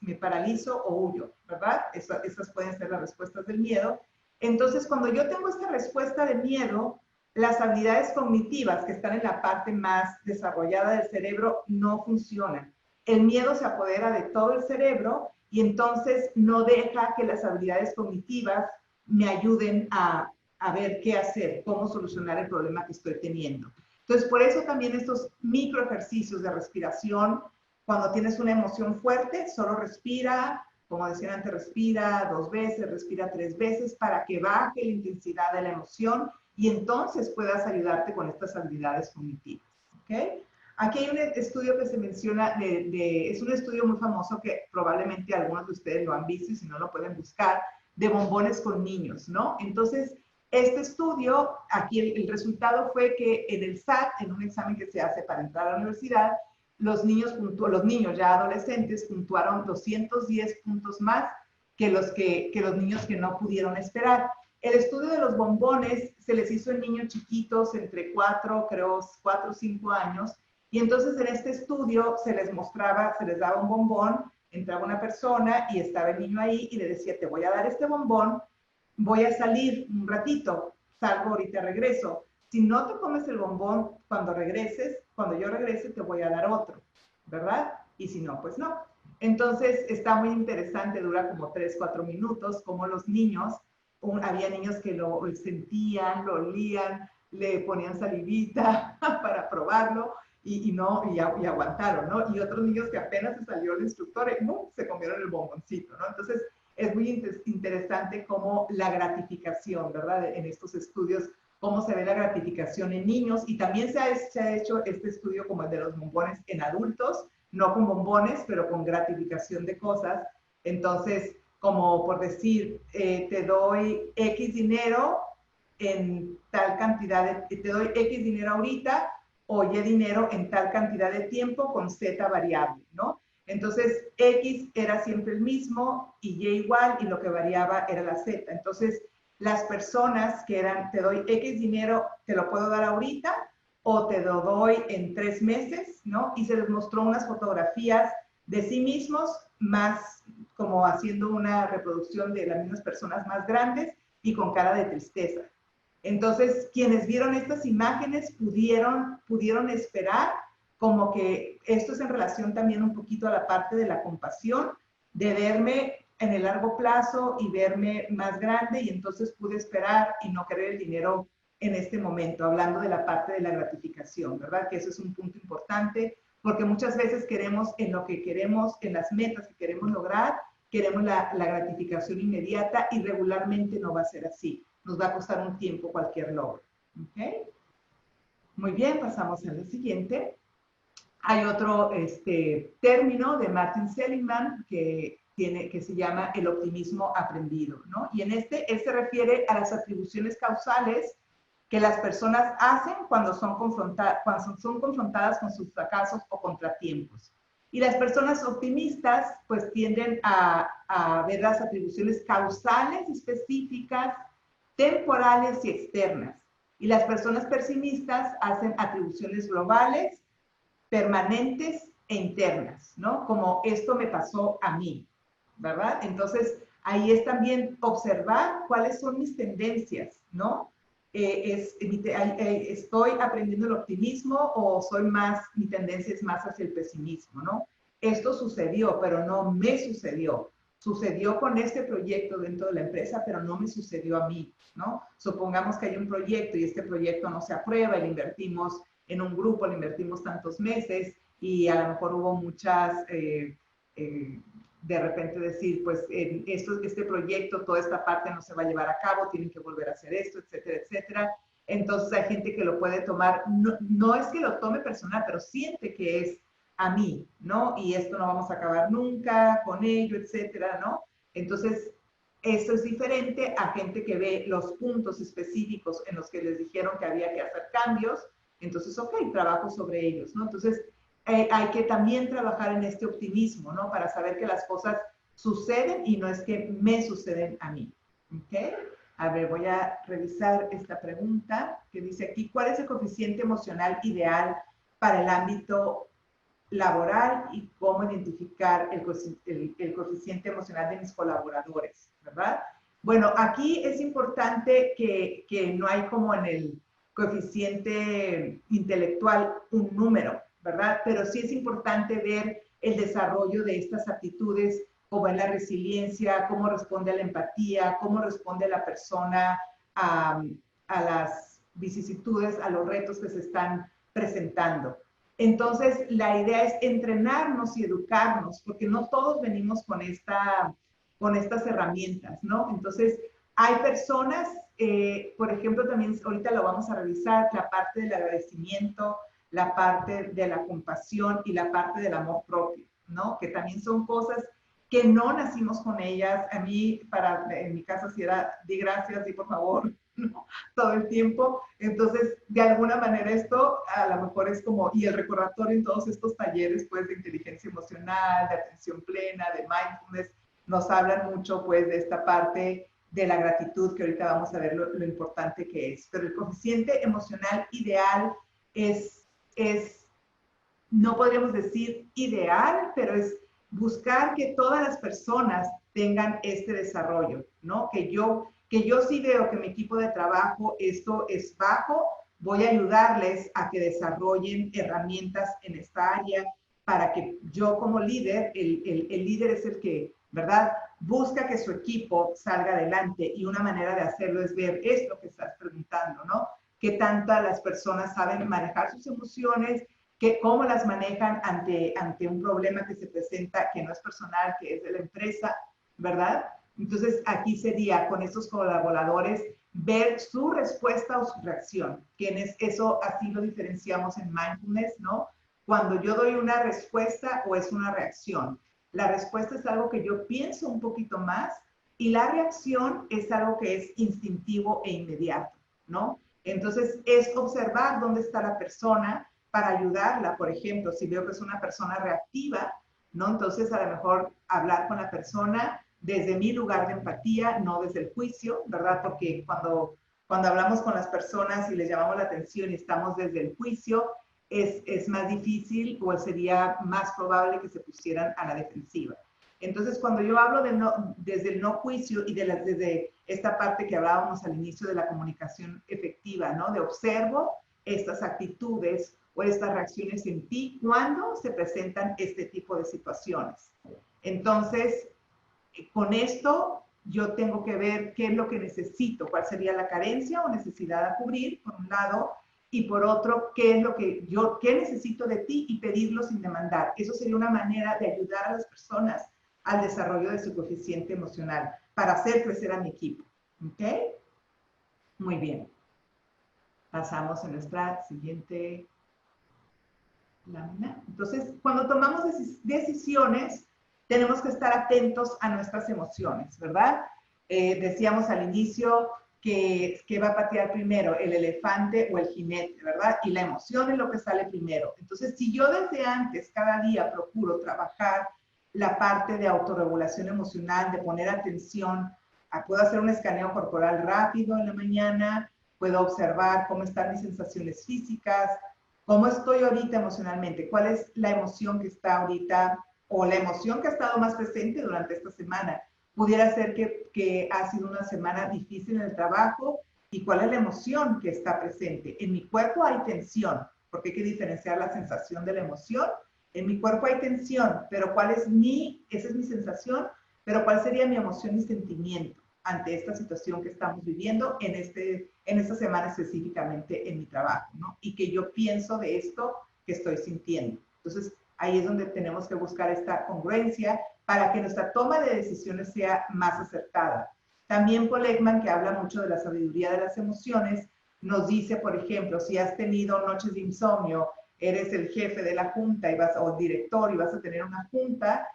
Me paralizo o huyo, ¿verdad? Esas pueden ser las respuestas del miedo. Entonces, cuando yo tengo esta respuesta de miedo, las habilidades cognitivas que están en la parte más desarrollada del cerebro no funcionan. El miedo se apodera de todo el cerebro y entonces no deja que las habilidades cognitivas me ayuden a ver qué hacer, cómo solucionar el problema que estoy teniendo. Entonces, por eso también estos micro ejercicios de respiración, cuando tienes una emoción fuerte, solo respira, como decía antes, respira 2 veces, respira 3 veces para que baje la intensidad de la emoción y entonces puedas ayudarte con estas habilidades cognitivas. ¿Okay? Aquí hay un estudio que se menciona, es un estudio muy famoso que probablemente algunos de ustedes lo han visto y si no lo pueden buscar, de bombones con niños, ¿no? Entonces, este estudio, aquí el resultado fue que en el SAT, en un examen que se hace para entrar a la universidad, los niños ya adolescentes puntuaron 210 puntos más que los niños que no pudieron esperar. El estudio de los bombones se les hizo en niños chiquitos entre 4 o 5 años, y entonces en este estudio se les daba un bombón, entraba una persona y estaba el niño ahí y le decía, te voy a dar este bombón, voy a salir un ratito, salgo ahorita, regreso. Si no te comes el bombón cuando yo regrese te voy a dar otro, ¿verdad? Y si no, pues no. Entonces está muy interesante, dura como 3, 4 minutos, como los niños, había niños que lo sentían, lo olían, le ponían salivita para probarlo y aguantaron, ¿no? Y otros niños que apenas se salió el instructor, ¡no!, se comieron el bomboncito, ¿no? Entonces, es muy interesante cómo la gratificación, ¿verdad? En estos estudios, cómo se ve la gratificación en niños, y también se ha hecho este estudio como el de los bombones en adultos, no con bombones, pero con gratificación de cosas. Entonces, como por decir, te doy X dinero en tal cantidad, te doy X dinero ahorita, o Y dinero en tal cantidad de tiempo con Z variable, ¿no? Entonces, X era siempre el mismo y Y igual, y lo que variaba era la Z. Entonces, las personas que eran, te doy X dinero, te lo puedo dar ahorita, o te lo doy en 3 meses, ¿no? Y se les mostró unas fotografías de sí mismos, más como haciendo una reproducción de las mismas personas más grandes y con cara de tristeza. Entonces, quienes vieron estas imágenes pudieron esperar, como que esto es en relación también un poquito a la parte de la compasión, de verme en el largo plazo y verme más grande, y entonces pude esperar y no querer el dinero en este momento, hablando de la parte de la gratificación, ¿verdad? Que eso es un punto importante, porque muchas veces queremos, en lo que queremos, en las metas que queremos lograr, queremos la gratificación inmediata, y regularmente no va a ser así. Nos va a costar un tiempo cualquier logro. ¿Okay? Muy bien, pasamos a la siguiente. Hay otro término de Martin Seligman que se llama el optimismo aprendido, ¿no? Y en él se refiere a las atribuciones causales que las personas hacen cuando son confrontadas con sus fracasos o contratiempos. Y las personas optimistas pues tienden a ver las atribuciones causales específicas, temporales y externas. Y las personas pesimistas hacen atribuciones globales, permanentes e internas, ¿no? Como esto me pasó a mí, ¿verdad? Entonces, ahí es también observar cuáles son mis tendencias, ¿no? ¿Estoy aprendiendo el optimismo o mi tendencia es más hacia el pesimismo, ¿no? Esto sucedió, pero no me sucedió. Sucedió con este proyecto dentro de la empresa, pero no me sucedió a mí, ¿no? Supongamos que hay un proyecto y este proyecto no se aprueba y le invertimos en un grupo, le invertimos tantos meses y a lo mejor hubo muchas de repente decir, pues este proyecto, toda esta parte no se va a llevar a cabo, tienen que volver a hacer esto, etcétera, etcétera. Entonces hay gente que lo puede tomar, no es que lo tome personal, pero siente que es a mí, ¿no? Y esto no vamos a acabar nunca con ello, etcétera, ¿no? Entonces, eso es diferente a gente que ve los puntos específicos en los que les dijeron que había que hacer cambios, entonces, ok, trabajo sobre ellos, ¿no? Entonces, hay que también trabajar en este optimismo, ¿no? Para saber que las cosas suceden y no es que me suceden a mí. ¿Ok? A ver, voy a revisar esta pregunta que dice aquí, ¿cuál es el coeficiente emocional ideal para el ámbito laboral y cómo identificar el coeficiente emocional de mis colaboradores, ¿verdad? Bueno, aquí es importante que no hay como en el coeficiente intelectual un número, ¿verdad? Pero sí es importante ver el desarrollo de estas actitudes, como en la resiliencia, cómo responde a la empatía, cómo responde la persona a las vicisitudes, a los retos que se están presentando. Entonces, la idea es entrenarnos y educarnos, porque no todos venimos con estas herramientas, ¿no? Entonces, hay personas, por ejemplo, también ahorita lo vamos a revisar, la parte del agradecimiento, la parte de la compasión y la parte del amor propio, ¿no? Que también son cosas que no nacimos con ellas. A mí, en mi caso, si era, di gracias, di por favor, ¿no? Todo el tiempo. Entonces, de alguna manera esto a lo mejor es como, y el recordatorio en todos estos talleres, pues, de inteligencia emocional, de atención plena, de mindfulness, nos hablan mucho, pues, de esta parte de la gratitud, que ahorita vamos a ver lo importante que es. Pero el coeficiente emocional ideal es, no podríamos decir ideal, pero es buscar que todas las personas tengan este desarrollo, ¿no? Que yo sí veo que mi equipo de trabajo esto es bajo, voy a ayudarles a que desarrollen herramientas en esta área para que yo como líder, el líder es el que, ¿verdad? Busca que su equipo salga adelante y una manera de hacerlo es ver esto que estás preguntando, ¿no? ¿Qué tantas las personas saben manejar sus emociones? Cómo las manejan ante un problema que se presenta, que no es personal, que es de la empresa, ¿verdad? Entonces, aquí sería con estos colaboradores ver su respuesta o su reacción, que eso así lo diferenciamos en mindfulness, ¿no? Cuando yo doy una respuesta o es una reacción. La respuesta es algo que yo pienso un poquito más y la reacción es algo que es instintivo e inmediato, ¿no? Entonces, es observar dónde está la persona para ayudarla. Por ejemplo, si veo que es una persona reactiva, ¿no? Entonces, a lo mejor hablar con la persona desde mi lugar de empatía, no desde el juicio, ¿verdad? Porque cuando hablamos con las personas y les llamamos la atención y estamos desde el juicio, es más difícil o sería más probable que se pusieran a la defensiva. Entonces, cuando yo hablo desde el no juicio y desde esta parte que hablábamos al inicio de la comunicación efectiva, ¿no? De observo estas actitudes o estas reacciones en ti cuando se presentan este tipo de situaciones. Entonces, con esto yo tengo que ver qué es lo que necesito, cuál sería la carencia o necesidad a cubrir, por un lado, y por otro, qué necesito de ti y pedirlo sin demandar. Eso sería una manera de ayudar a las personas al desarrollo de su coeficiente emocional para hacer crecer a mi equipo. ¿Ok? Muy bien. Pasamos a nuestra siguiente lámina. Entonces, cuando tomamos decisiones, tenemos que estar atentos a nuestras emociones, ¿verdad? Decíamos al inicio que va a patear primero, el elefante o el jinete, ¿verdad? Y la emoción es lo que sale primero. Entonces, si yo desde antes, cada día, procuro trabajar la parte de autorregulación emocional, de poner atención, puedo hacer un escaneo corporal rápido en la mañana, puedo observar cómo están mis sensaciones físicas, cómo estoy ahorita emocionalmente, cuál es la emoción que está ahorita o la emoción que ha estado más presente durante esta semana. Pudiera ser que ha sido una semana difícil en el trabajo y cuál es la emoción que está presente. En mi cuerpo hay tensión, porque hay que diferenciar la sensación de la emoción. En mi cuerpo hay tensión, pero ¿cuál es esa es mi sensación, pero cuál sería mi emoción y sentimiento ante esta situación que estamos viviendo en esta semana específicamente en mi trabajo, ¿no? Y que yo pienso de esto que estoy sintiendo. Entonces, ahí es donde tenemos que buscar esta congruencia para que nuestra toma de decisiones sea más acertada. También Paul Ekman, que habla mucho de la sabiduría de las emociones, nos dice, por ejemplo, si has tenido noches de insomnio, eres el jefe de la junta o director y vas a tener una junta,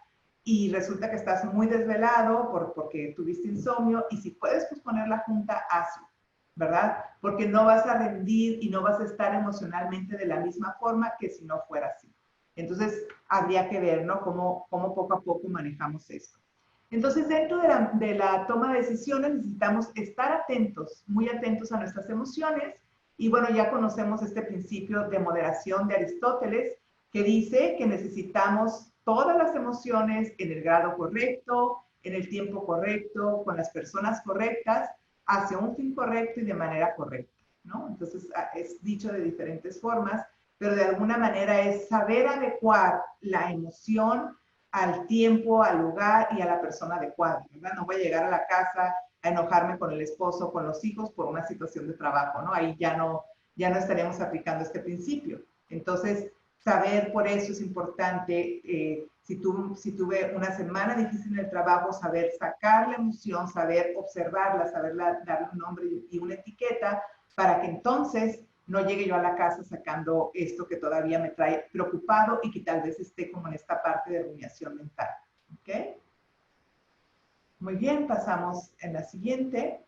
y resulta que estás muy desvelado porque tuviste insomnio, y si puedes posponer la junta, hazlo, ¿verdad? Porque no vas a rendir y no vas a estar emocionalmente de la misma forma que si no fuera así. Entonces, habría que ver, ¿no? Cómo poco a poco manejamos esto. Entonces, dentro de la toma de decisiones necesitamos estar atentos, muy atentos a nuestras emociones. Y bueno, ya conocemos este principio de moderación de Aristóteles, que dice que necesitamos todas las emociones en el grado correcto, en el tiempo correcto, con las personas correctas, hacia un fin correcto y de manera correcta, ¿no? Entonces, es dicho de diferentes formas, pero de alguna manera es saber adecuar la emoción al tiempo, al lugar y a la persona adecuada, ¿verdad? No voy a llegar a la casa a enojarme con el esposo, con los hijos por una situación de trabajo, ¿no? Ahí ya no estaríamos aplicando este principio. Entonces, saber por eso es importante, si tuve una semana difícil en el trabajo, saber sacar la emoción, saber observarla, saber darle un nombre y una etiqueta, para que entonces no llegue yo a la casa sacando esto que todavía me trae preocupado y que tal vez esté como en esta parte de rumiación mental. ¿Ok? Muy bien, pasamos en la siguiente.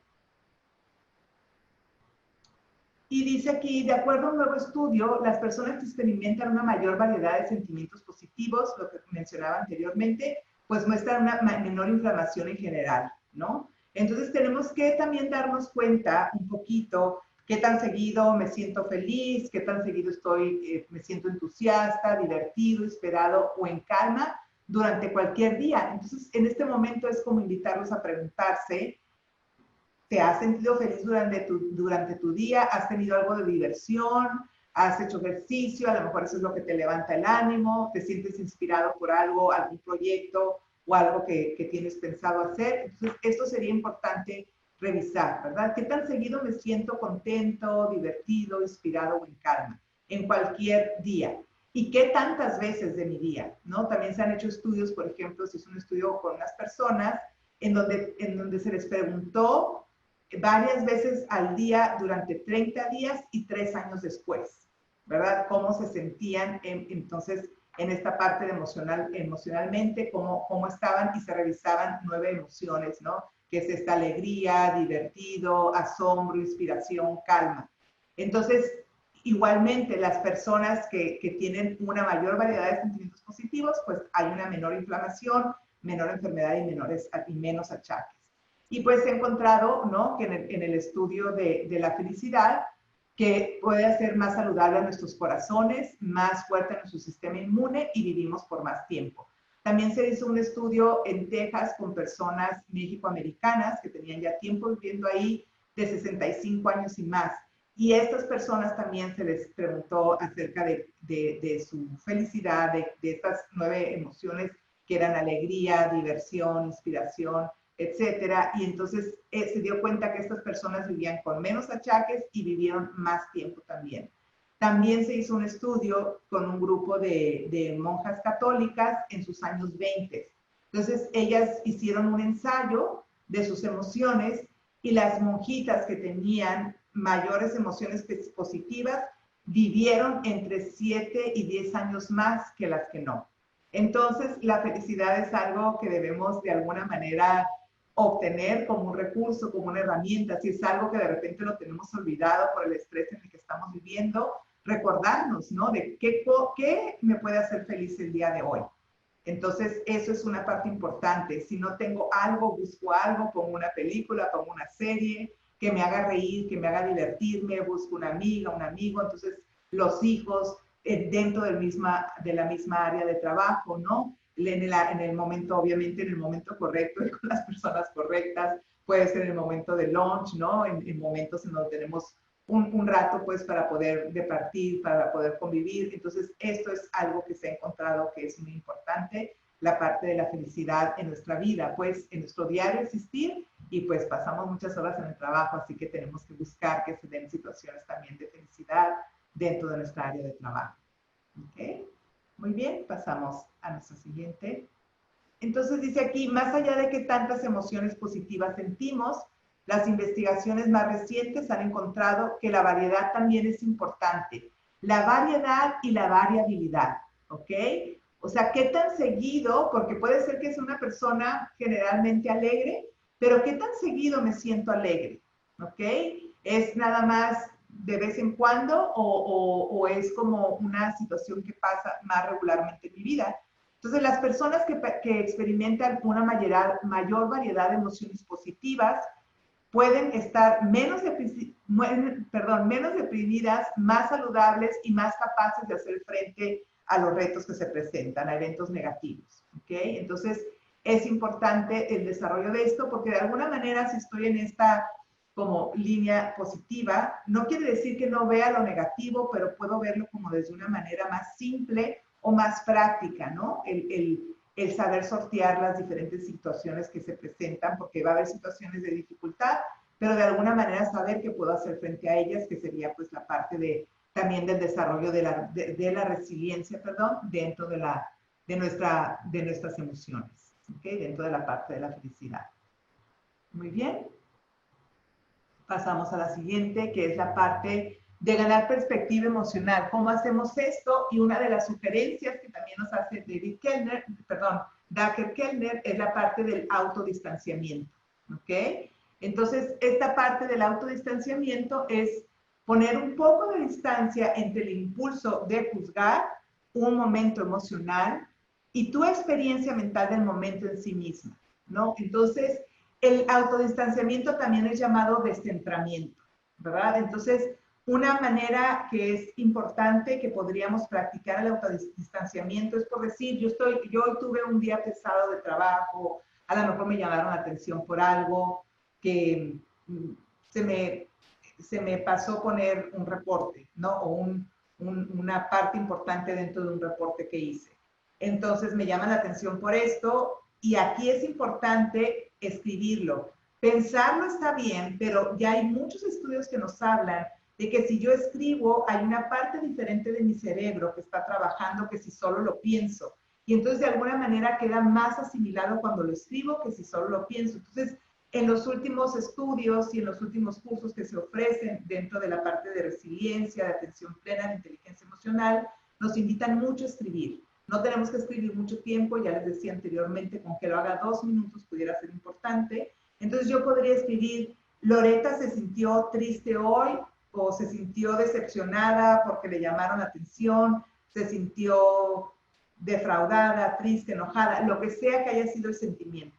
Y dice aquí, de acuerdo a un nuevo estudio, las personas que experimentan una mayor variedad de sentimientos positivos, lo que mencionaba anteriormente, pues muestran una menor inflamación en general, ¿no? Entonces tenemos que también darnos cuenta un poquito qué tan seguido me siento feliz, qué tan seguido me siento entusiasta, divertido, esperado o en calma durante cualquier día. Entonces, en este momento es como invitarlos a preguntarse, ¿te has sentido feliz durante tu día? ¿Has tenido algo de diversión? ¿Has hecho ejercicio? A lo mejor eso es lo que te levanta el ánimo. ¿Te sientes inspirado por algo, algún proyecto o algo que tienes pensado hacer? Entonces, esto sería importante revisar, ¿verdad? ¿Qué tan seguido me siento contento, divertido, inspirado o en calma? En cualquier día. ¿Y qué tantas veces de mi día? ¿No? También se han hecho estudios, por ejemplo, se hizo un estudio con unas personas en donde se les preguntó varias veces al día durante 30 días y 3 años después, ¿verdad? Cómo se sentían entonces en esta parte de emocionalmente, cómo estaban, y se revisaban 9 emociones, ¿no? Que es esta alegría, divertido, asombro, inspiración, calma. Entonces, igualmente, las personas que tienen una mayor variedad de sentimientos positivos, pues hay una menor inflamación, menor enfermedad y menos achaques. Y pues he encontrado, ¿no?, que en el estudio de la felicidad, que puede hacer más saludable a nuestros corazones, más fuerte a nuestro sistema inmune y vivimos por más tiempo. También se hizo un estudio en Texas con personas mexicoamericanas que tenían ya tiempo viviendo ahí, de 65 años y más. Y a estas personas también se les preguntó acerca de su felicidad, de estas 9 emociones que eran alegría, diversión, inspiración, etcétera. Y entonces se dio cuenta que estas personas vivían con menos achaques y vivieron más tiempo también. También se hizo un estudio con un grupo de monjas católicas en sus años 20. Entonces ellas hicieron un ensayo de sus emociones, y las monjitas que tenían mayores emociones positivas vivieron entre 7 y 10 años más que las que no. Entonces, la felicidad es algo que debemos de alguna manera obtener como un recurso, como una herramienta. Si es algo que de repente lo tenemos olvidado por el estrés en el que estamos viviendo, recordarnos, ¿no? De qué me puede hacer feliz el día de hoy. Entonces, eso es una parte importante. Si no tengo algo, busco algo, pongo una película, pongo una serie que me haga reír, que me haga divertirme, busco una amiga, un amigo. Entonces, los hijos dentro de la misma área de trabajo, ¿no? En el momento, obviamente, en el momento correcto y con las personas correctas. Puede ser en el momento de lunch, ¿no? En momentos en donde tenemos un rato, pues, para poder departir, para poder convivir. Entonces, esto es algo que se ha encontrado que es muy importante, la parte de la felicidad en nuestra vida, pues, en nuestro diario existir, y pues pasamos muchas horas en el trabajo, así que tenemos que buscar que se den situaciones también de felicidad dentro de nuestra área de trabajo. ¿Ok? Muy bien, pasamos a nuestro siguiente. Entonces dice aquí, más allá de que tantas emociones positivas sentimos, las investigaciones más recientes han encontrado que la variedad también es importante. La variedad y la variabilidad, ¿ok? O sea, ¿qué tan seguido? Porque puede ser que es una persona generalmente alegre, pero ¿qué tan seguido me siento alegre? ¿Ok? ¿Es nada más de vez en cuando o es como una situación que pasa más regularmente en mi vida? Entonces, las personas que experimentan una mayor variedad de emociones positivas pueden estar menos deprimidas, más saludables y más capaces de hacer frente a los retos que se presentan, a eventos negativos. ¿Okay? Entonces, es importante el desarrollo de esto porque de alguna manera si estoy en esta como línea positiva, no quiere decir que no vea lo negativo, pero puedo verlo como desde una manera más simple o más práctica, ¿no? El saber sortear las diferentes situaciones que se presentan, porque va a haber situaciones de dificultad, pero de alguna manera saber qué puedo hacer frente a ellas, que sería pues la parte también del desarrollo de la resiliencia, perdón, dentro de nuestras emociones, ¿okay? Dentro de la parte de la felicidad. Muy bien. Pasamos a la siguiente, que es la parte de ganar perspectiva emocional. ¿Cómo hacemos esto? Y una de las sugerencias que también nos hace Dacher Kellner, es la parte del autodistanciamiento. ¿Ok? Entonces, esta parte del autodistanciamiento es poner un poco de distancia entre el impulso de juzgar un momento emocional y tu experiencia mental del momento en sí misma, ¿no? Entonces, el autodistanciamiento también es llamado descentramiento, ¿verdad? Entonces, una manera que es importante que podríamos practicar el autodistanciamiento es por decir, yo hoy tuve un día pesado de trabajo, a lo mejor me llamaron la atención por algo que se me pasó poner un reporte, ¿no? O una parte importante dentro de un reporte que hice. Entonces me llama la atención por esto y aquí es importante escribirlo. Pensarlo está bien, pero ya hay muchos estudios que nos hablan de que si yo escribo, hay una parte diferente de mi cerebro que está trabajando que si solo lo pienso. Y entonces de alguna manera queda más asimilado cuando lo escribo que si solo lo pienso. Entonces, en los últimos estudios y en los últimos cursos que se ofrecen dentro de la parte de resiliencia, de atención plena, de inteligencia emocional, nos invitan mucho a escribir. No tenemos que escribir mucho tiempo, ya les decía anteriormente, con que lo haga 2 minutos pudiera ser importante. Entonces yo podría escribir, Loreta se sintió triste hoy o se sintió decepcionada porque le llamaron la atención, se sintió defraudada, triste, enojada, lo que sea que haya sido el sentimiento.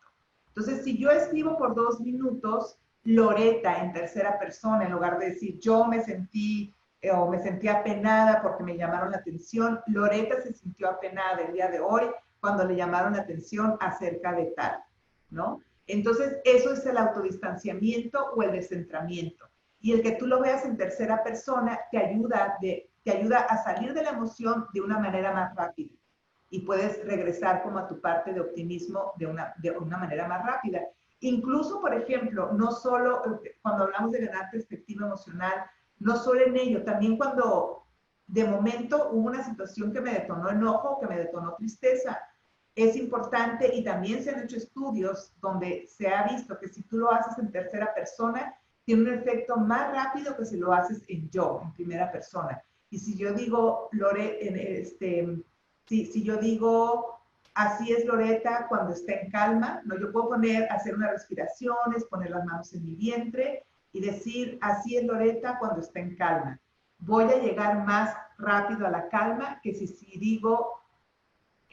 Entonces, si yo escribo por 2 minutos, Loreta en tercera persona, en lugar de decir yo me sentí o me sentí apenada porque me llamaron la atención, Loreta se sintió apenada el día de hoy cuando le llamaron la atención acerca de tal, ¿no? Entonces, eso es el autodistanciamiento o el descentramiento. Y el que tú lo veas en tercera persona te ayuda a salir de la emoción de una manera más rápida. Y puedes regresar como a tu parte de optimismo de una manera más rápida. Incluso, por ejemplo, no solo cuando hablamos de ganar perspectiva emocional, no solo en ello, también cuando de momento hubo una situación que me detonó enojo, que me detonó tristeza, es importante y también se han hecho estudios donde se ha visto que si tú lo haces en tercera persona, tiene un efecto más rápido que si lo haces en yo, en primera persona. Y si yo digo, si yo digo, así es Loreta cuando está en calma, ¿no? Yo puedo hacer unas respiraciones, poner las manos en mi vientre y decir, así es Loreta cuando está en calma. Voy a llegar más rápido a la calma que si digo,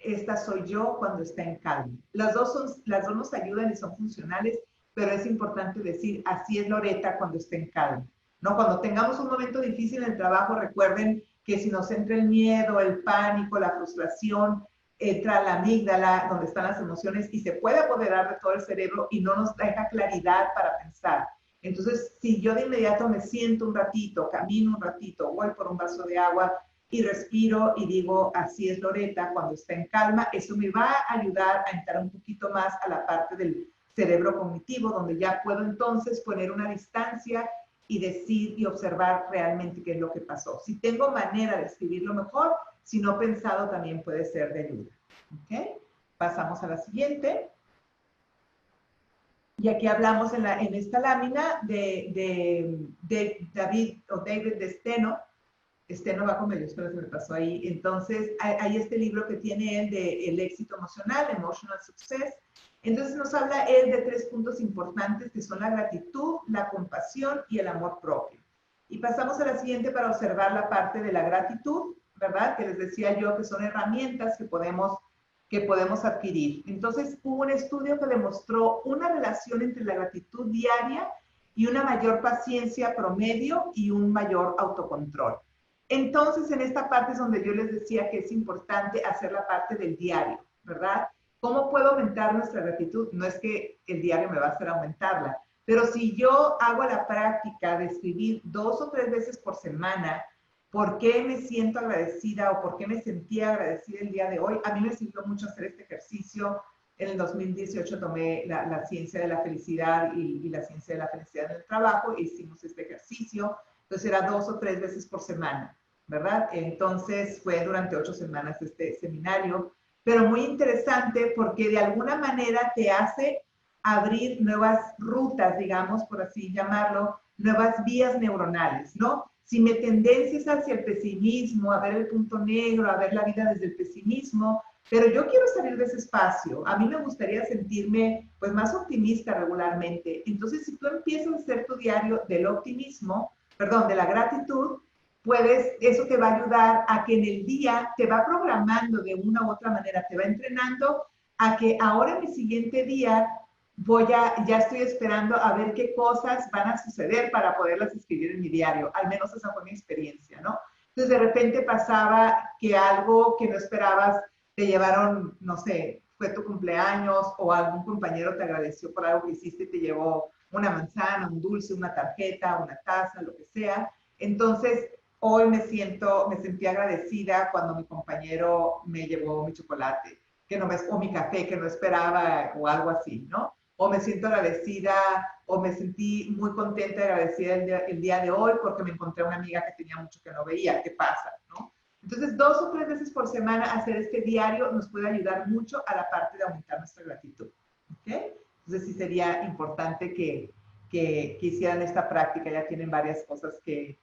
esta soy yo cuando está en calma. Las dos nos ayudan y son funcionales, pero es importante decir, así es Loreta cuando está en calma. ¿No? Cuando tengamos un momento difícil en el trabajo, recuerden que si nos entra el miedo, el pánico, la frustración, entra la amígdala, donde están las emociones, y se puede apoderar de todo el cerebro y no nos deja claridad para pensar. Entonces, si yo de inmediato me siento un ratito, camino un ratito, voy por un vaso de agua y respiro y digo, así es Loreta cuando está en calma, eso me va a ayudar a entrar un poquito más a la parte del cerebro cognitivo, donde ya puedo entonces poner una distancia y decir y observar realmente qué es lo que pasó. Si tengo manera de escribirlo mejor, si no pensado también puede ser de ayuda. ¿Okay? Pasamos a la siguiente. Y aquí hablamos en esta lámina de David de Steno. Steno va con medio, espero que me pasó ahí. Entonces, hay este libro que tiene él de El éxito emocional, Emotional Success. Entonces nos habla él de 3 puntos importantes que son la gratitud, la compasión y el amor propio. Y pasamos a la siguiente para observar la parte de la gratitud, ¿verdad? Que les decía yo que son herramientas que podemos adquirir. Entonces hubo un estudio que demostró una relación entre la gratitud diaria y una mayor paciencia promedio y un mayor autocontrol. Entonces en esta parte es donde yo les decía que es importante hacer la parte del diario, ¿verdad? ¿Cómo puedo aumentar nuestra gratitud? No es que el diario me va a hacer aumentarla, pero si yo hago la práctica de escribir 2 o 3 veces por semana, ¿por qué me siento agradecida o por qué me sentí agradecida el día de hoy? A mí me sirvió mucho hacer este ejercicio. En el 2018 tomé la ciencia de la felicidad y la ciencia de la felicidad en el trabajo e hicimos este ejercicio. Entonces era 2 o 3 veces por semana, ¿verdad? Entonces fue durante 8 semanas este seminario, pero muy interesante porque de alguna manera te hace abrir nuevas rutas, digamos, por así llamarlo, nuevas vías neuronales, ¿no? Si mi tendencia es hacia el pesimismo, a ver el punto negro, a ver la vida desde el pesimismo, pero yo quiero salir de ese espacio. A mí me gustaría sentirme pues más optimista regularmente. Entonces, si tú empiezas a hacer tu diario del optimismo, perdón, de la gratitud, eso te va a ayudar a que en el día te va programando de una u otra manera, te va entrenando a que ahora en mi siguiente día ya estoy esperando a ver qué cosas van a suceder para poderlas escribir en mi diario. Al menos esa fue mi experiencia, ¿no? Entonces de repente pasaba que algo que no esperabas te llevaron, no sé, fue tu cumpleaños o algún compañero te agradeció por algo que hiciste y te llevó una manzana, un dulce, una tarjeta, una taza, lo que sea. Entonces, hoy me sentí agradecida cuando mi compañero me llevó mi chocolate, o mi café que no esperaba, o algo así, ¿no? O me siento agradecida, o me sentí muy contenta y agradecida el día de hoy porque me encontré una amiga que tenía mucho que no veía. ¿Qué pasa, no? Entonces, 2 o 3 veces por semana hacer este diario nos puede ayudar mucho a la parte de aumentar nuestra gratitud. ¿Ok? Entonces, sí sería importante que hicieran esta práctica. Ya tienen varias cosas que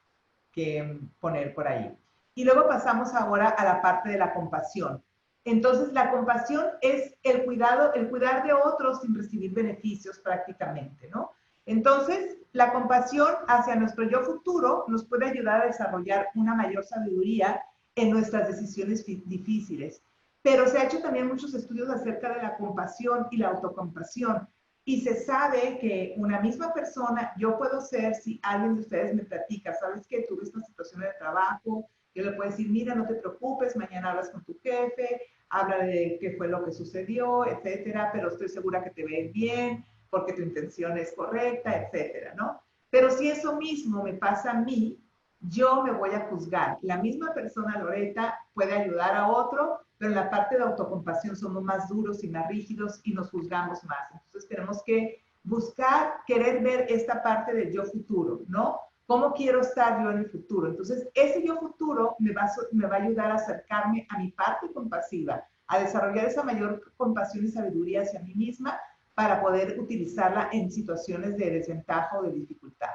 poner por ahí. Y luego pasamos ahora a la parte de la compasión. Entonces, la compasión es el cuidar de otros sin recibir beneficios prácticamente, ¿no? Entonces, la compasión hacia nuestro yo futuro nos puede ayudar a desarrollar una mayor sabiduría en nuestras decisiones difíciles. Pero se ha hecho también muchos estudios acerca de la compasión y la autocompasión. Y se sabe que una misma persona, yo puedo ser, si alguien de ustedes me platica, ¿sabes qué? Tuve esta situación de trabajo, yo le puedo decir, mira, no te preocupes, mañana hablas con tu jefe, habla de qué fue lo que sucedió, etcétera, pero estoy segura que te ves bien, porque tu intención es correcta, etcétera, ¿no? Pero si eso mismo me pasa a mí, yo me voy a juzgar. La misma persona, Loreta, puede ayudar a otro, pero en la parte de autocompasión somos más duros y más rígidos y nos juzgamos más. Entonces tenemos que buscar, querer ver esta parte del yo futuro, ¿no? ¿Cómo quiero estar yo en el futuro? Entonces, ese yo futuro me va a ayudar a acercarme a mi parte compasiva, a desarrollar esa mayor compasión y sabiduría hacia mí misma para poder utilizarla en situaciones de desventaja o de dificultad.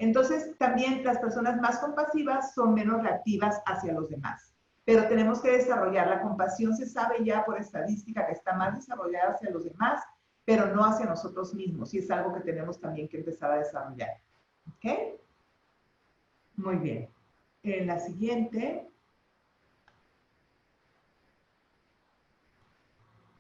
Entonces, también las personas más compasivas son menos reactivas hacia los demás. Pero tenemos que desarrollar la compasión, se sabe ya por estadística que está más desarrollada hacia los demás, pero no hacia nosotros mismos. Y es algo que tenemos también que empezar a desarrollar. ¿Ok? Muy bien. En la siguiente.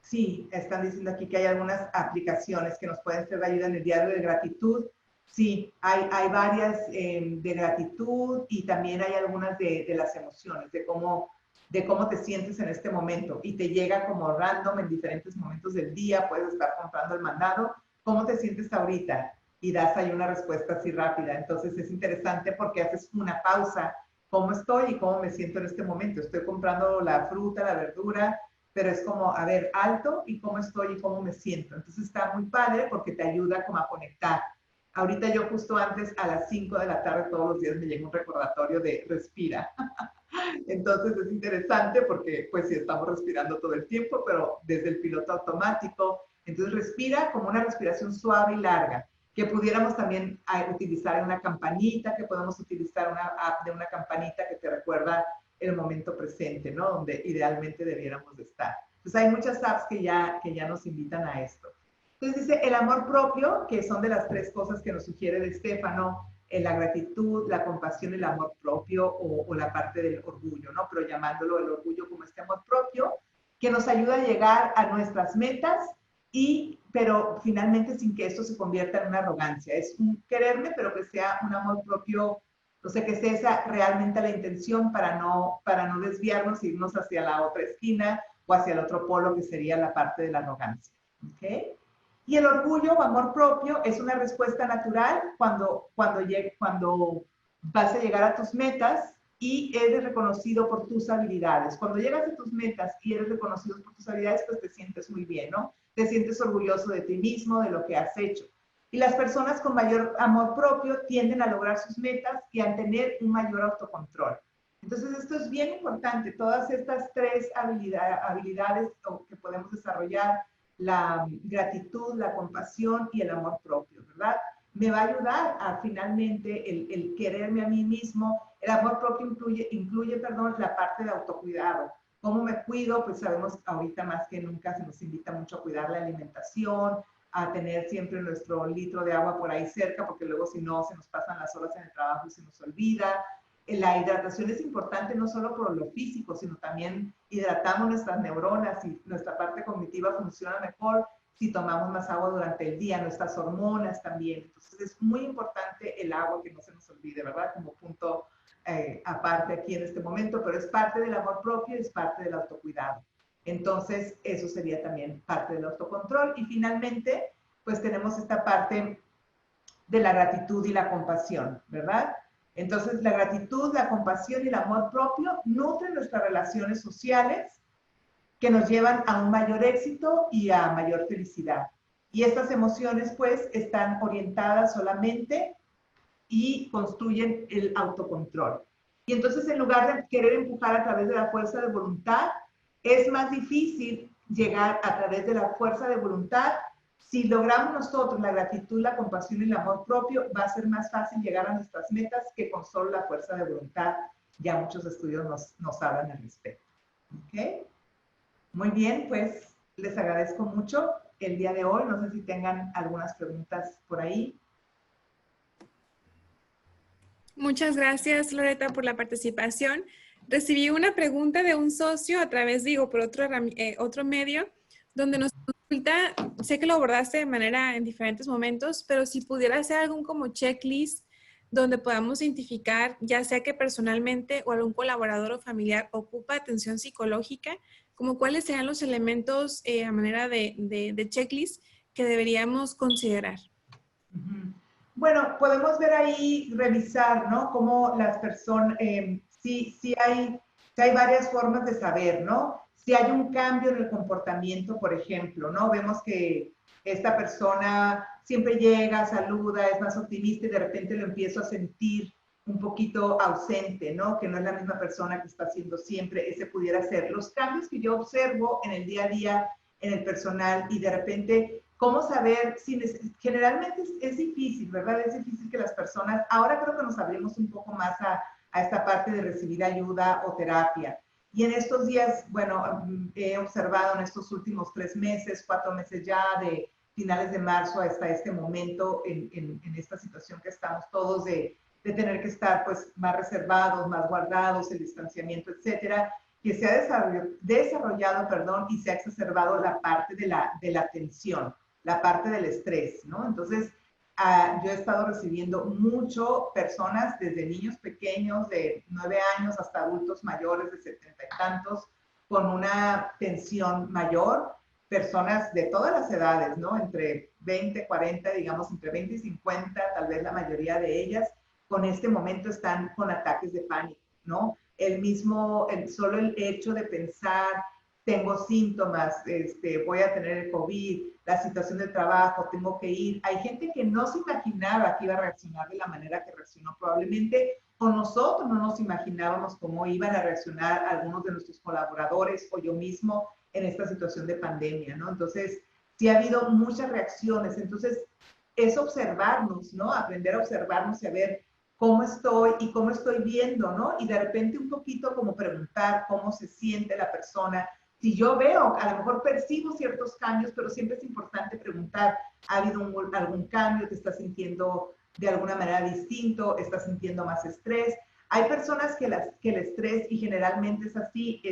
Sí, están diciendo aquí que hay algunas aplicaciones que nos pueden ser de ayuda en el diario de gratitud. Sí, hay varias de gratitud y también hay algunas de las emociones, de cómo te sientes en este momento. Y te llega como random en diferentes momentos del día, puedes estar comprando el mandado. ¿Cómo te sientes ahorita? Y das ahí una respuesta así rápida. Entonces es interesante porque haces una pausa. ¿Cómo estoy y cómo me siento en este momento? Estoy comprando la fruta, la verdura, pero es como, a ver, alto y cómo estoy y cómo me siento. Entonces está muy padre porque te ayuda como a conectar. Ahorita yo justo antes a las 5 de la tarde todos los días me llega un recordatorio de respira. Entonces es interesante porque pues sí estamos respirando todo el tiempo, pero desde el piloto automático. Entonces respira como una respiración suave y larga, que pudiéramos también utilizar en una campanita, que podemos utilizar una app de una campanita que te recuerda el momento presente, ¿no? Donde idealmente debiéramos de estar. Entonces hay muchas apps que ya nos invitan a esto. Entonces dice el amor propio, que son de las tres cosas que nos sugiere de Estefano, la gratitud, la compasión, el amor propio o la parte del orgullo, ¿no? Pero llamándolo el orgullo como este amor propio, que nos ayuda a llegar a nuestras metas pero finalmente sin que esto se convierta en una arrogancia. Es un quererme, pero que sea un amor propio, o sea, que sea esa realmente la intención para no desviarnos e irnos hacia la otra esquina o hacia el otro polo, que sería la parte de la arrogancia. ¿Ok? Y el orgullo o amor propio es una respuesta natural cuando vas a llegar a tus metas y eres reconocido por tus habilidades. Cuando llegas a tus metas y eres reconocido por tus habilidades, pues te sientes muy bien, ¿no? Te sientes orgulloso de ti mismo, de lo que has hecho. Y las personas con mayor amor propio tienden a lograr sus metas y a tener un mayor autocontrol. Entonces, esto es bien importante. Todas estas tres habilidades que podemos desarrollar, la gratitud, la compasión y el amor propio, ¿verdad? Me va a ayudar a finalmente el quererme a mí mismo. El amor propio incluye la parte de autocuidado. ¿Cómo me cuido? Pues sabemos ahorita más que nunca se nos invita mucho a cuidar la alimentación, a tener siempre nuestro litro de agua por ahí cerca, porque luego si no se nos pasan las horas en el trabajo y se nos olvida. La hidratación es importante no solo por lo físico, sino también hidratamos nuestras neuronas y nuestra parte cognitiva funciona mejor si tomamos más agua durante el día, nuestras hormonas también. Entonces es muy importante el agua, que no se nos olvide, ¿verdad? Como punto aparte aquí en este momento, pero es parte del amor propio, es parte del autocuidado. Entonces eso sería también parte del autocontrol. Y finalmente, pues tenemos esta parte de la gratitud y la compasión, ¿verdad? Entonces, la gratitud, la compasión y el amor propio nutren nuestras relaciones sociales que nos llevan a un mayor éxito y a mayor felicidad. Y estas emociones, pues, están orientadas solamente y construyen el autocontrol. Y entonces, en lugar de querer empujar a través de la fuerza de voluntad, es más difícil llegar a través de la fuerza de voluntad. Si logramos nosotros la gratitud, la compasión y el amor propio, va a ser más fácil llegar a nuestras metas que con solo la fuerza de voluntad. Ya muchos estudios nos hablan al respecto. ¿Ok? Muy bien, pues les agradezco mucho el día de hoy. No sé si tengan algunas preguntas por ahí. Muchas gracias, Loreta, por la participación. Recibí una pregunta de un socio a través, por otro medio, donde nos consulta, sé que lo abordaste de manera en diferentes momentos, pero si pudiera hacer algún como checklist donde podamos identificar, ya sea que personalmente o algún colaborador o familiar ocupa atención psicológica, como cuáles serían los elementos a manera de checklist que deberíamos considerar. Bueno, podemos ver ahí, revisar, ¿no? Cómo las personas, sí hay varias formas de saber, ¿no? Si hay un cambio en el comportamiento, por ejemplo, ¿no? Vemos que esta persona siempre llega, saluda, es más optimista y de repente lo empiezo a sentir un poquito ausente, ¿no? Que no es la misma persona que está haciendo siempre, ese pudiera ser. Los cambios que yo observo en el día a día, en el personal, y de repente ¿Cómo saber si generalmente es difícil, ¿verdad? Es difícil que las personas, ahora creo que nos abrimos un poco más a esta parte de recibir ayuda o terapia. Y en estos días, bueno, he observado en estos últimos 3 meses, 4 meses ya, de finales de marzo hasta este momento, en esta situación que estamos todos de tener que estar pues más reservados, más guardados, el distanciamiento, etcétera, que se ha desarrollado, perdón, y se ha exacerbado la parte de la tensión, la parte del estrés, ¿no? Entonces, yo he estado recibiendo mucho personas, desde niños pequeños de 9 años hasta adultos mayores de 70 y tantos, con una tensión mayor, personas de todas las edades, ¿no? Entre 20, 40, digamos, entre 20 y 50, tal vez la mayoría de ellas, con este momento están con ataques de pánico, ¿no? Solo el hecho de pensar, tengo síntomas, voy a tener el COVID, la situación del trabajo, tengo que ir. Hay gente que no se imaginaba que iba a reaccionar de la manera que reaccionó. Probablemente con nosotros no nos imaginábamos cómo iban a reaccionar algunos de nuestros colaboradores o yo mismo en esta situación de pandemia, ¿no? Entonces, sí ha habido muchas reacciones. Entonces, es observarnos, ¿no? Aprender a observarnos y a ver cómo estoy y cómo estoy viendo, ¿no? Y de repente un poquito como preguntar cómo se siente la persona. Si yo veo, a lo mejor percibo ciertos cambios, pero siempre es importante preguntar, ¿ha habido algún cambio? ¿Te estás sintiendo de alguna manera distinto? ¿Estás sintiendo más estrés? Hay personas que el estrés, y generalmente es así,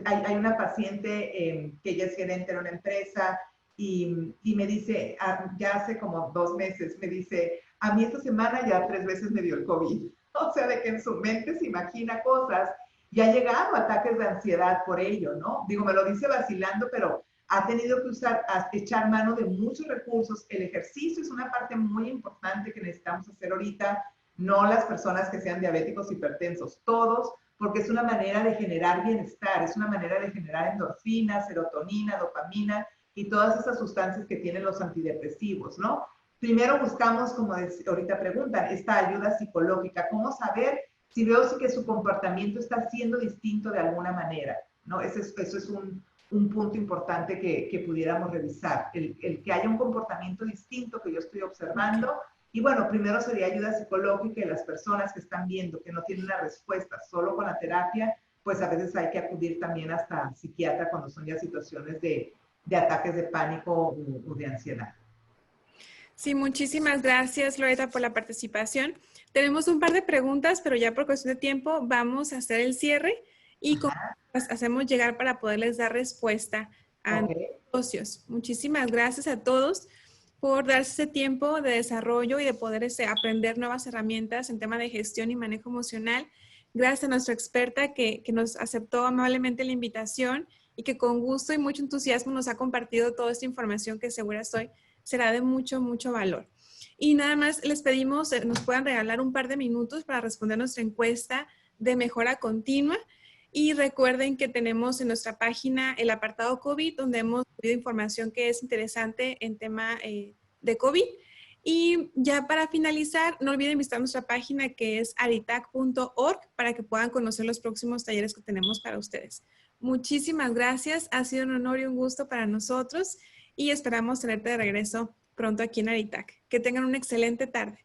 hay una paciente que ella es gerente de una empresa y me dice, ya hace como 2 meses, me dice, a mí esta semana ya 3 veces me dio el COVID. O sea, de que en su mente se imagina cosas y ha llegado a ataques de ansiedad por ello, ¿no? Digo, me lo dice vacilando, pero ha tenido que echar mano de muchos recursos. El ejercicio es una parte muy importante que necesitamos hacer ahorita, no las personas que sean diabéticos, hipertensos, todos, porque es una manera de generar bienestar, es una manera de generar endorfina, serotonina, dopamina y todas esas sustancias que tienen los antidepresivos, ¿no? Primero buscamos, como ahorita preguntan, esta ayuda psicológica. ¿Cómo saber si veo que su comportamiento está siendo distinto de alguna manera? ¿No? Eso es un punto importante que pudiéramos revisar. El que haya un comportamiento distinto que yo estoy observando. Y bueno, primero sería ayuda psicológica y las personas que están viendo que no tienen la respuesta solo con la terapia, pues a veces hay que acudir también hasta psiquiatra cuando son ya situaciones de ataques de pánico o de ansiedad. Sí, muchísimas gracias, Loreta, por la participación. Tenemos un par de preguntas, pero ya por cuestión de tiempo vamos a hacer el cierre y las hacemos llegar para poderles dar respuesta a nuestros socios. Muchísimas gracias a todos por darse ese tiempo de desarrollo y de poder aprender nuevas herramientas en tema de gestión y manejo emocional. Gracias a nuestra experta que nos aceptó amablemente la invitación y que con gusto y mucho entusiasmo nos ha compartido toda esta información que segura estoy será de mucho, mucho valor. Y nada más les pedimos nos puedan regalar un par de minutos para responder nuestra encuesta de mejora continua. Y recuerden que tenemos en nuestra página el apartado COVID, donde hemos subido información que es interesante en tema de COVID. Y ya para finalizar, no olviden visitar nuestra página que es aritac.org para que puedan conocer los próximos talleres que tenemos para ustedes. Muchísimas gracias. Ha sido un honor y un gusto para nosotros y esperamos tenerte de regreso pronto aquí en Aritac. Que tengan una excelente tarde.